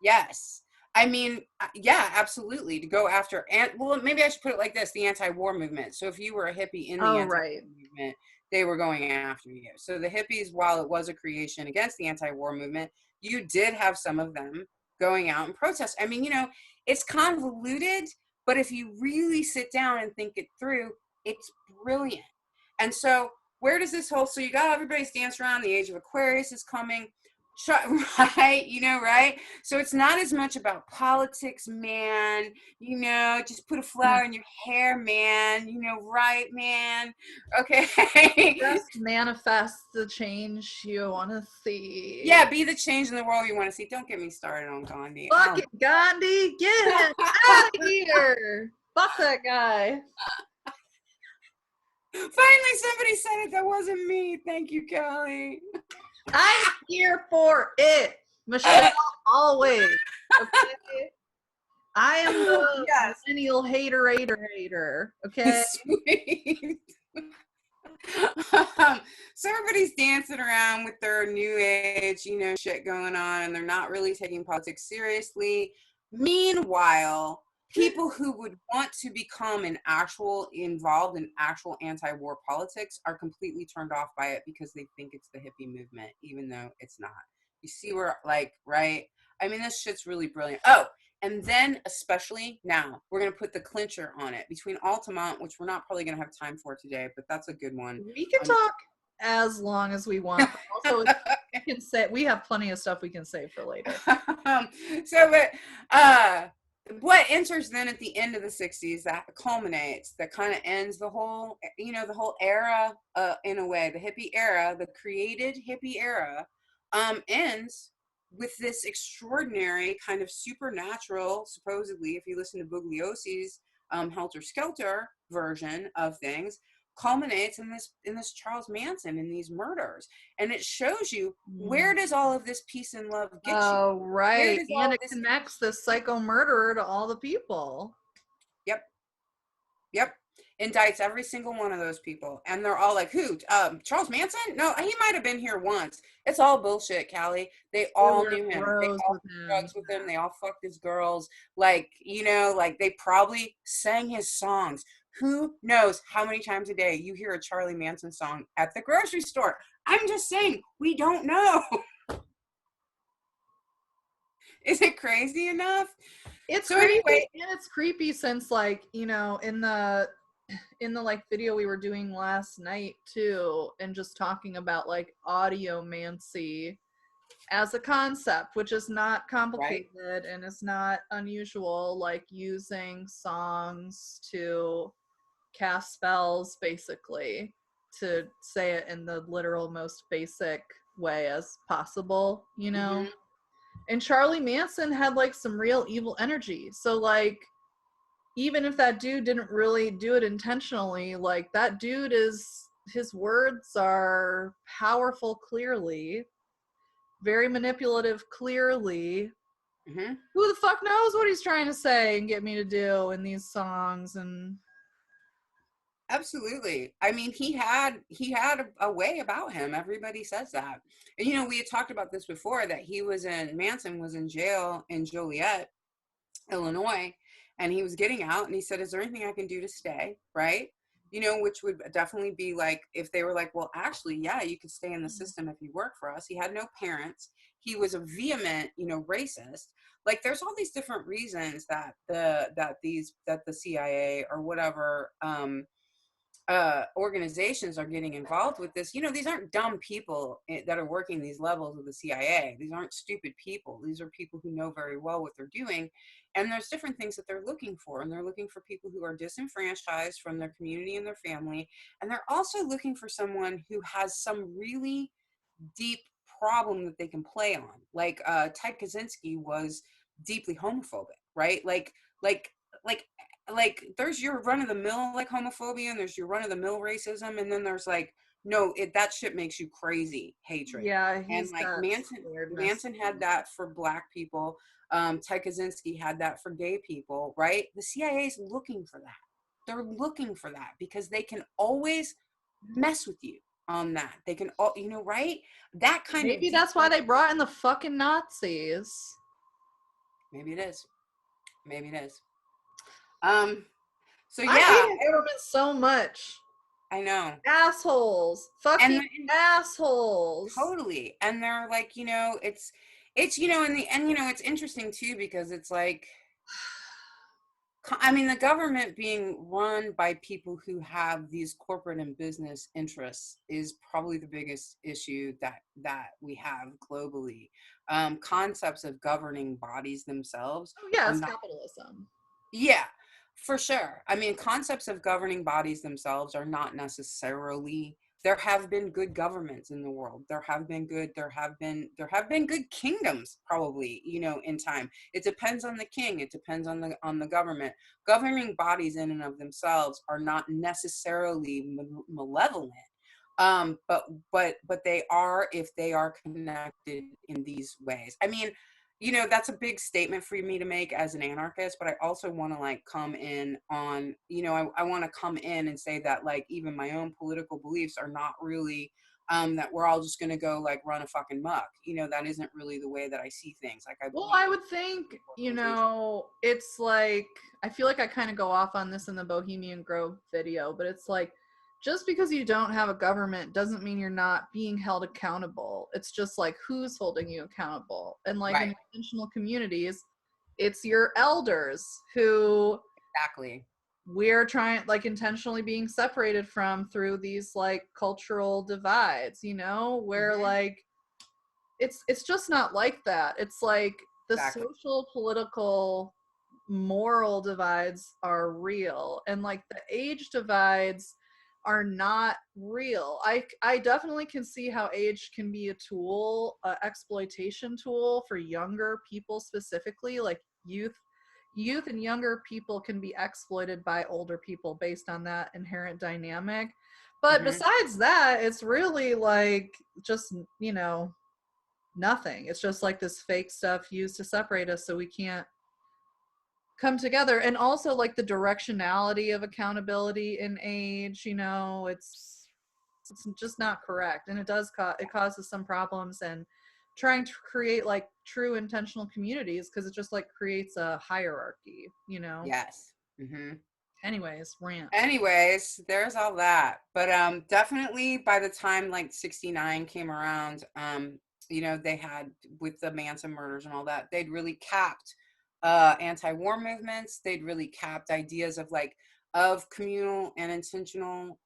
Yes. I mean, yeah, absolutely. To go after, and well, maybe I should put it like this: the anti-war movement. So if you were a hippie in the anti-war movement, they were going after you. So the hippies, while it was a creation against the anti-war movement, you did have some of them going out and protest. I mean, you know, it's convoluted, but if you really sit down and think it through, it's brilliant. And so where does this whole, so you got everybody's dance around, the age of Aquarius is coming. Right, you know, right? So it's not as much about politics, man. You know, just put a flower in your hair, man. You know, right, man? Okay. Just manifest the change you want to see. Yeah, be the change in the world you want to see. Don't get me started on Gandhi. Fuck it, Gandhi. Get him out of here. Fuck that guy. Finally, somebody said it. That wasn't me. Thank you, Kelly. I'm here for it, Michelle. Always. Okay. I am the millennial hater. Okay. Sweet. So everybody's dancing around with their new age, you know, shit going on, and they're not really taking politics seriously. Meanwhile, people who would want to become involved in actual anti-war politics are completely turned off by it because they think it's the hippie movement, even though it's not. You see where, like, right? I mean, this shit's really brilliant. Oh, and then especially now, we're going to put the clincher on it between Altamont, which we're not probably going to have time for today, but that's a good one. We can talk as long as we want. But also, we can say we have plenty of stuff we can save for later. What enters then at the end of the 60s, that culminates, that kind of ends the whole, you know, the whole era, in a way, the hippie era, the created hippie era, ends with this extraordinary kind of supernatural, supposedly, if you listen to Bugliosi's Helter Skelter version of things, culminates in this Charles Manson and these murders. And it shows you, where does all of this peace and love get you? Oh, Where right. does And all it this connects this psycho murderer to all the people. Yep. Yep. Indicts every single one of those people. And they're all like, who? Charles Manson? No, he might have been here once. It's all bullshit, Callie. They They all were knew him. They bros all with did him. drugs with him. They all fucked his girls. Like, you know, like they probably sang his songs. Who knows how many times a day you hear a Charlie Manson song at the grocery store? I'm just saying, we don't know. Is it crazy enough? It's So creepy, anyway, and it's creepy since, like, you know, in the like video we were doing last night too, and just talking about like audiomancy as a concept, which is not right? complicated and is not unusual, like using songs to cast spells, basically, to say it in the literal most basic way as possible, you know? Mm-hmm. And Charlie Manson had like some real evil energy. So like, even if that dude didn't really do it intentionally, like that dude is, his words are powerful, clearly, very manipulative, clearly. Mm-hmm. Who the fuck knows what he's trying to say and get me to do in these songs? And Absolutely. I mean, he had a way about him. Everybody says that. And you know, we had talked about this before, that Manson was in jail in Joliet, Illinois, and he was getting out, and he said, "Is there anything I can do to stay?" Right? You know, which would definitely be like, if they were like, "Well, actually, yeah, you could stay in the system if you work for us." He had no parents. He was a vehement, you know, racist. Like, there's all these different reasons that the CIA or whatever organizations are getting involved with this. You know, these aren't dumb people that are working these levels of the CIA. These aren't stupid people. These are people who know very well what they're doing. And there's different things that they're looking for. And they're looking for people who are disenfranchised from their community and their family. And they're also looking for someone who has some really deep problem that they can play on. Like Ted Kaczynski was deeply homophobic, right? Like like there's your run of the mill like homophobia, and there's your run of the mill racism, and then there's like, no, that shit makes you crazy hatred. yeah, And he's like got weirdness. Manson had that for Black people. Ted Kaczynski had that for gay people, right? The CIA is looking for that. They're looking for that because they can always mess with you on that. They can all, you know, right? That kind of Maybe that's why they brought in the fucking Nazis. maybe it is. Maybe it is. So I yeah, hate the government so much. I know. Assholes. Fucking And assholes. totally. And they're like, you know, it's you know, in the end, you know, it's interesting too, because it's like, I mean, the government being run by people who have these corporate and business interests is probably the biggest issue that we have globally. Concepts of governing bodies themselves Oh, yeah, are it's not. capitalism. Yeah, for sure. I mean, concepts of governing bodies themselves are not necessarily. There have been good governments in the world. There have been good kingdoms, probably, you know, in time. It depends on the king. It depends on the government. Governing bodies in and of themselves are not necessarily malevolent. But they are, if they are connected in these ways. I mean, you know, that's a big statement for me to make as an anarchist, but I also want to like come in on, you know, I want to come in and say that like even my own political beliefs are not really that we're all just going to go like run a fucking muck. You know, that isn't really the way that I see things. Like, I Well, believe I would think, you know, it's like, I feel like I kind of go off on this in the Bohemian Grove video, but it's like, just because you don't have a government doesn't mean you're not being held accountable. It's just like, who's holding you accountable? And like in right, intentional communities, it's your elders who exactly. we're trying, like, intentionally being separated from through these like cultural divides, you know, where Mhm, like it's just not like that. It's like the exactly. social, political, moral divides are real, and like the age divides are not real. I definitely can see how age can be a tool, a exploitation tool for younger people, specifically like youth and younger people can be exploited by older people based on that inherent dynamic. But besides that, it's really like just, you know, nothing. It's just like this fake stuff used to separate us so we can't come together. And also like the directionality of accountability in age, you know, it's just not correct, and it does it causes some problems. And trying to create like true intentional communities, because it just like creates a hierarchy, you know. Yes. Mm-hmm. Anyways, rant. Anyways, there's all that. But definitely by the time like 69 came around, you know, they had, with the Manson murders and all that, they'd really capped anti-war movements. They'd really capped ideas of like of communal and intentional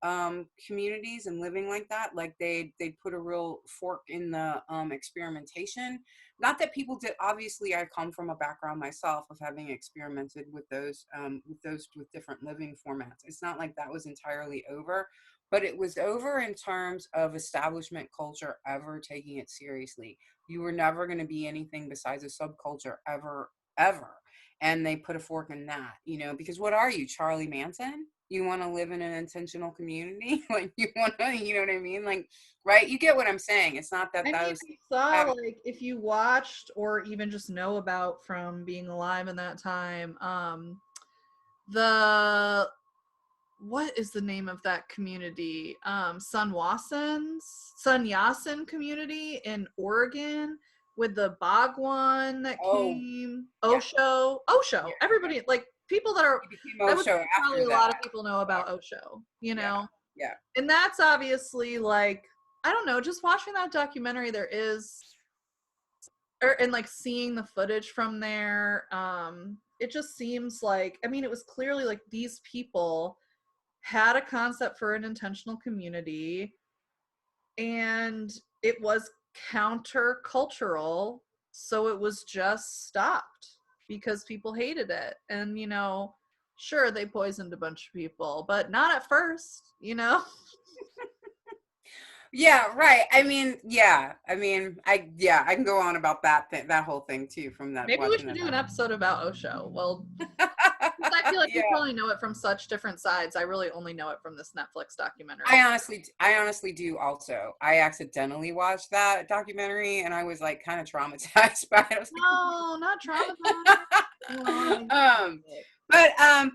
communities and living like that. Like they'd put a real fork in the experimentation. Not that people did, obviously I come from a background myself of having experimented with those with different living formats. It's not like that was entirely over, but it was over in terms of establishment culture ever taking it seriously. You were never going to be anything besides a subculture ever. And they put a fork in that, you know, because what are you, Charlie Manson? You want to live in an intentional community? Like you want to, you know what I mean? Like, right? You get what I'm saying. It's not that I mean, those you saw, like, if you watched or even just know about from being alive in that time, the what is the name of that community? Sun Yatsen community in Oregon, with the Bhagwan that oh came, yeah, Osho. yeah. Everybody, like people that are, He became I would Osho say probably after a lot that. of people know about Osho, you Yeah, know? yeah. And that's obviously like, I don't know, just watching that documentary, there is, and like seeing the footage from there, it just seems like, I mean, it was clearly like these people had a concept for an intentional community, and it was countercultural, so it was just stopped because people hated it. And you know, sure, they poisoned a bunch of people, but not at first, you know. Yeah, right. I mean, yeah. I mean, I can go on about that whole thing too from that Maybe we watching should that. do an episode about Osho. Well, since I feel like Yeah. we probably know it from such different sides, I really only know it from this Netflix documentary. I honestly do also. I accidentally watched that documentary and I was like kind of traumatized by it. I was No, not traumatized. like, No,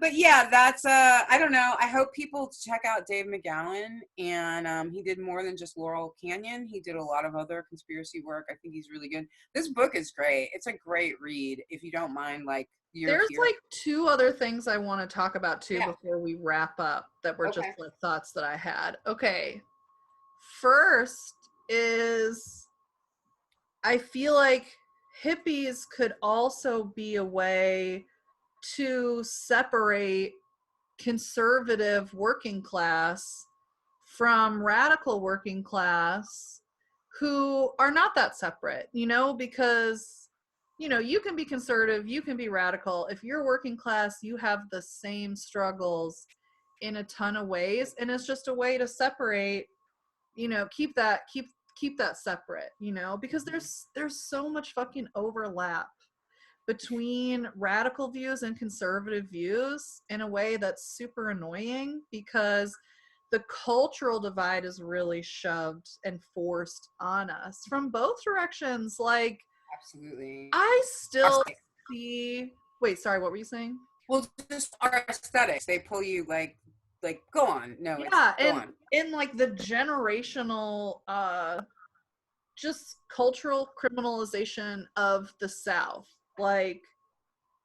but yeah, that's I don't know. I hope people check out Dave McGowan, and he did more than just Laurel Canyon. He did a lot of other conspiracy work. I think he's really good. This book is great. It's a great read if you don't mind like you're there's here. like two other things I want to talk about too Yeah. before we wrap up that were just Okay. like thoughts that I had. Okay. First is, I feel like hippies could also be a way to separate conservative working class from radical working class who are not that separate, you know, because, you know, you can be conservative, you can be radical. If you're working class, you have the same struggles in a ton of ways. And it's just a way to separate, you know, keep that separate, you know, because there's so much fucking overlap between radical views and conservative views in a way that's super annoying, because the cultural divide is really shoved and forced on us from both directions. Like, Absolutely. I still see, wait, sorry, what were you saying? Well, just our aesthetics. They pull you like go on. No, it's Yeah, go and on. in like the generational just cultural criminalization of the South. Like,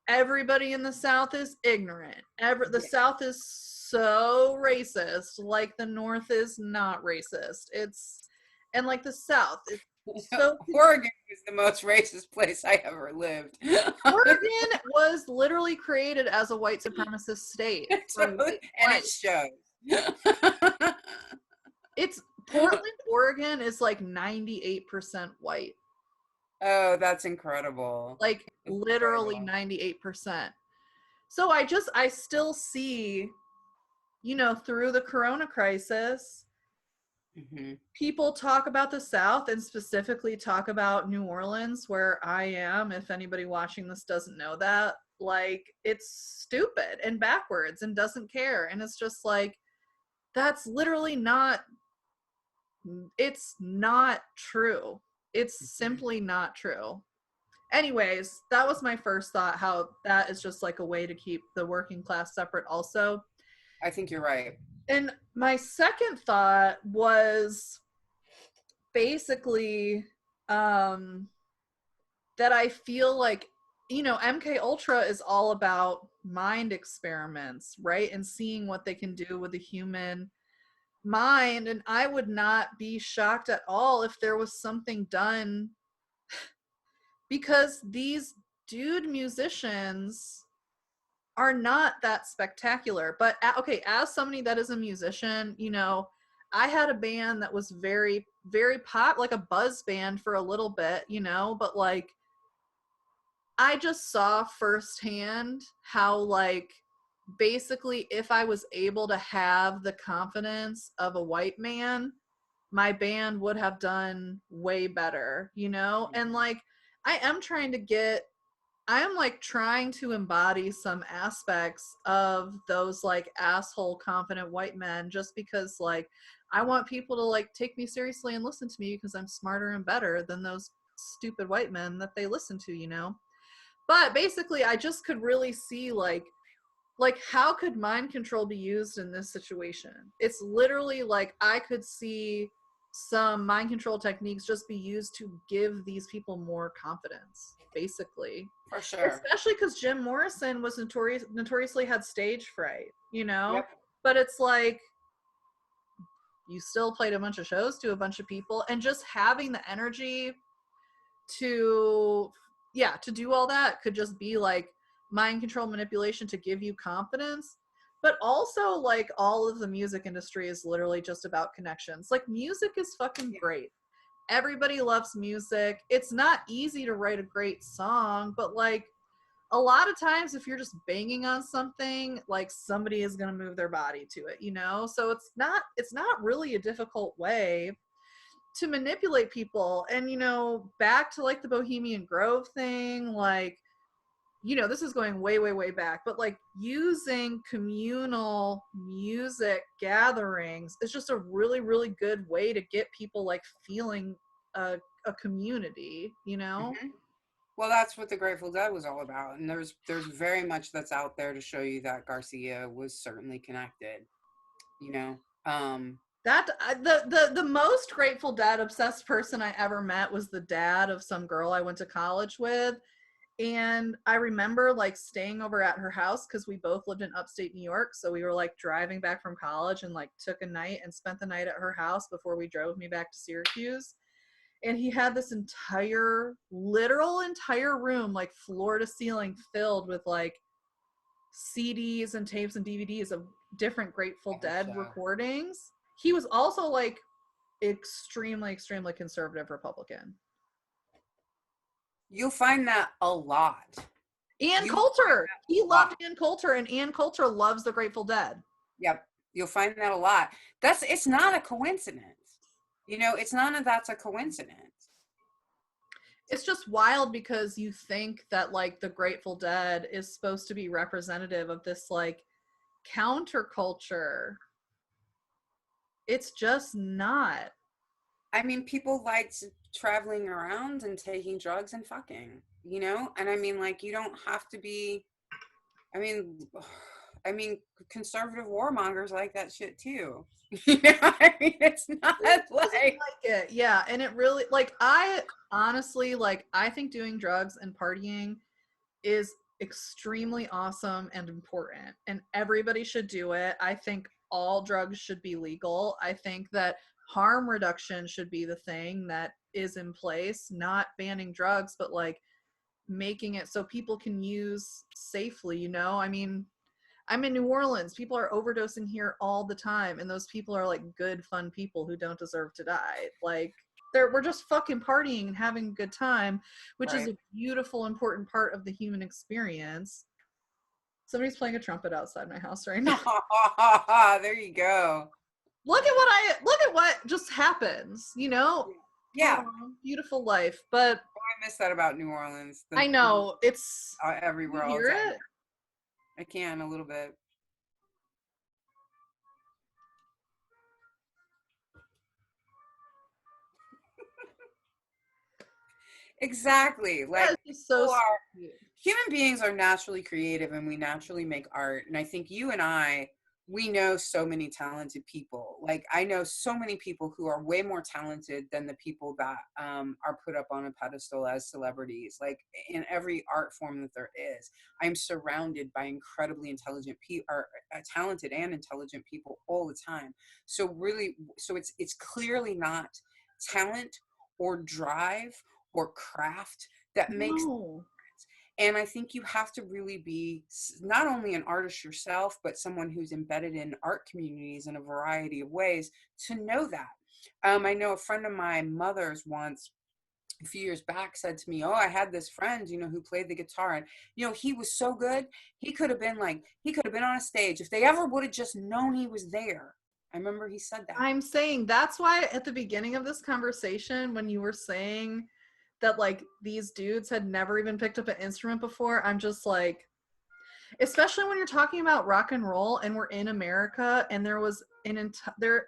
everybody in the South is ignorant. The Yeah. South is so racist, like the North is not racist. It's, and like the South, it's so, Oregon was the most racist place I ever lived. Oregon was literally created as a white supremacist state for Totally. white And it flight. shows. It's Portland, Oregon is like 98% white. Oh, that's incredible. Like That's literally incredible. 98%. So I still see, you know, through the corona crisis, Hmm. people talk about the South and specifically talk about New Orleans, where I am. If anybody watching this doesn't know that, Like, it's stupid and backwards and doesn't care. And it's just like, that's literally not, it's not true. It's simply not true. Anyways, that was my first thought, how that is just like a way to keep the working class separate also. I think you're right. And my second thought was basically that I feel like, you know, MK Ultra is all about mind experiments, right? And seeing what they can do with the human mind. And I would not be shocked at all if there was something done, because these dude musicians are not that spectacular. But okay, as somebody that is a musician, you know, I had a band that was very, very pop, like a buzz band for a little bit, you know, but like I just saw firsthand how, like, basically if I was able to have the confidence of a white man, my band would have done way better, you know? And like, I am trying to get, I am like trying to embody some aspects of those like asshole confident white men, just because like I want people to like take me seriously and listen to me because I'm smarter and better than those stupid white men that they listen to, you know? But basically I just could really see like how could mind control be used in this situation? It's literally like I could see some mind control techniques just be used to give these people more confidence, basically. For sure. Especially because Jim Morrison was notoriously had stage fright, you know? Yep. But it's like you still played a bunch of shows to a bunch of people, and just having the energy to, yeah, to do all that could just be like mind control manipulation to give you confidence. But also, like, all of the music industry is literally just about connections. Like, music is fucking great. Everybody loves music. It's not easy to write a great song, but like a lot of times if you're just banging on something, like somebody is going to move their body to it, you know? So it's not really a difficult way to manipulate people. And, you know, back to like the Bohemian Grove thing, like, you know, this is going way, way, way back, but like using communal music gatherings is just a really, really good way to get people like feeling a community, you know? Mm-hmm. Well, that's what the Grateful Dead was all about, and there's very much that's out there to show you that Garcia was certainly connected. You know, That the most Grateful Dead obsessed person I ever met was the dad of some girl I went to college with. And I remember like staying over at her house because we both lived in upstate New York. So we were like driving back from college and like took a night and spent the night at her house before we drove me back to Syracuse. And he had this entire, literal entire room, like floor to ceiling, filled with like CDs and tapes and DVDs of different Grateful Dead recordings. He was also like extremely, extremely conservative Republican. you'll find that a lot. Ann Coulter. He loved Ann Coulter, and Ann Coulter loves the Grateful Dead. Yep, you'll find that a lot. It's not a coincidence. You know, it's none of that's a coincidence. It's just wild because you think that like the Grateful Dead is supposed to be representative of this like counterculture. It's just not. I mean, people liked traveling around and taking drugs and fucking, you know? And I mean, like, you don't have to be, I mean, conservative warmongers like that shit too. You know, I mean, it's not like it. Yeah, and it really, like, I honestly, like, I think doing drugs and partying is extremely awesome and important, and everybody should do it. I think all drugs should be legal. I think that harm reduction should be the thing that is in place, not banning drugs, but like making it so people can use safely, you know? I mean, I'm in New Orleans. People are overdosing here all the time, and those people are like good, fun people who don't deserve to die. Like, we're just fucking partying and having a good time, which is a beautiful, important part of the human experience. Somebody's playing a trumpet outside my house right now. There you go. Look at what just happens, you know? Yeah, Oh, beautiful life. But I miss that about New Orleans. I know it's, Everywhere, you all hear the time. it? I can a little bit. Exactly. That Like is just so sweet. human beings are naturally creative and we naturally make art. And I think you and I, we know so many talented people. Like I know so many people who are way more talented than the people that are put up on a pedestal as celebrities. Like in every art form that there is, I'm surrounded by incredibly intelligent people, or talented and intelligent people all the time. So really, so it's clearly not talent or drive or craft that makes. No. And I think you have to really be not only an artist yourself, but someone who's embedded in art communities in a variety of ways to know that. I know a friend of my mother's once, a few years back, said to me, "Oh, I had this friend, who played the guitar, and he was so good. He could have been on a stage if they ever would have just known he was there." I remember he said that. I'm saying that's why at the beginning of this conversation, when you were saying that like these dudes had never even picked up an instrument before, I'm just like, especially when you're talking about rock and roll and we're in America and there was there,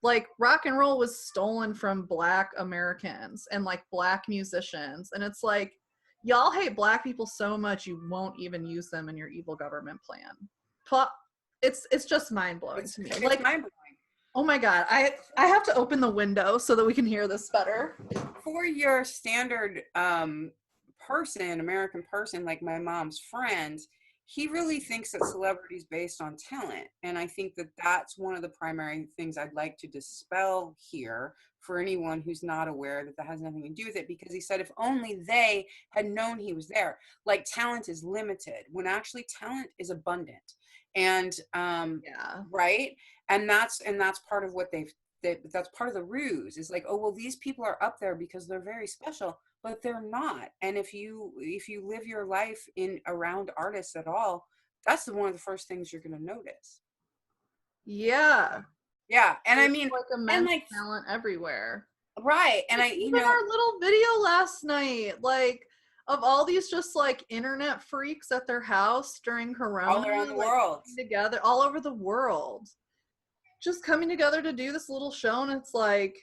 like rock and roll was stolen from Black Americans and like Black musicians, and it's like y'all hate Black people so much you won't even use them in your evil government plan. It's just mind blowing to me. It's Like, mind blowing. oh my god, I have to open the window so that we can hear this better. For your standard person, American person, like my mom's friend, he really thinks that celebrity is based on talent. And I think that that's one of the primary things I'd like to dispel here for anyone who's not aware that that has nothing to do with it. Because he said if only they had known he was there, like talent is limited when actually talent is abundant. And Yeah. right. And that's part of what that's part of the ruse, is like, oh well, these people are up there because they're very special, but they're not. And if you live your life in around artists at all, that's one of the first things you're going to notice. Yeah. Yeah. And I There's mean, like and immense like, talent everywhere. right. And Like, even our little video last night, like of all these just like internet freaks at their house during all Corona, around the like world. together all over the world, just coming together to do this little show, and it's like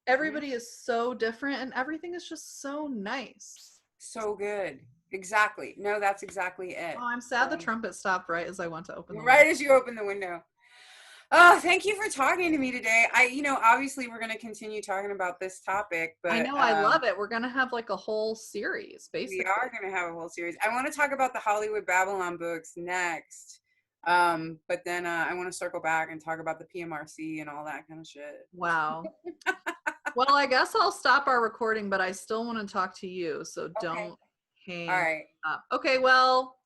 everybody is so different and everything is just so nice. So good. Exactly. No, that's exactly it. Oh, I'm sad the trumpet stopped right as I went to open the Right window. as you open the window. Oh, thank you for talking to me today. Obviously we're going to continue talking about this topic, but I know, I love it. We're gonna have like a whole series, basically. we are going to have a whole series. I want to talk about the Hollywood Babylon books next. But then I want to circle back and talk about the PMRC and all that kind of shit. Wow. Well, I guess I'll stop our recording, but I still want to talk to you, so don't hang All right. up. Okay, well,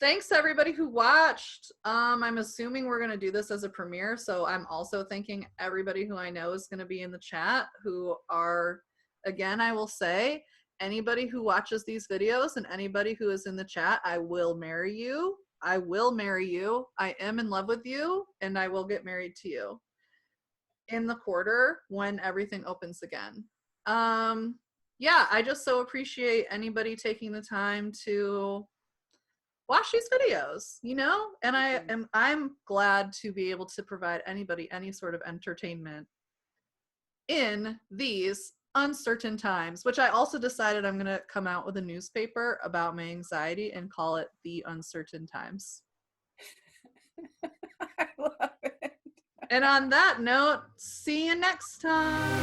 thanks to everybody who watched. I'm assuming we're gonna do this as a premiere, so I'm also thanking everybody who I know is gonna be in the chat, who are, again, I will say, anybody who watches these videos and anybody who is in the chat, I will marry you. I will marry you. I am in love with you, and I will get married to you in the quarter when everything opens again. Yeah, I just so appreciate anybody taking the time to watch these videos, and I'm glad to be able to provide anybody any sort of entertainment in these uncertain times, which I also decided I'm going to come out with a newspaper about my anxiety and call it The Uncertain Times. I love it. And on that note, see you next time.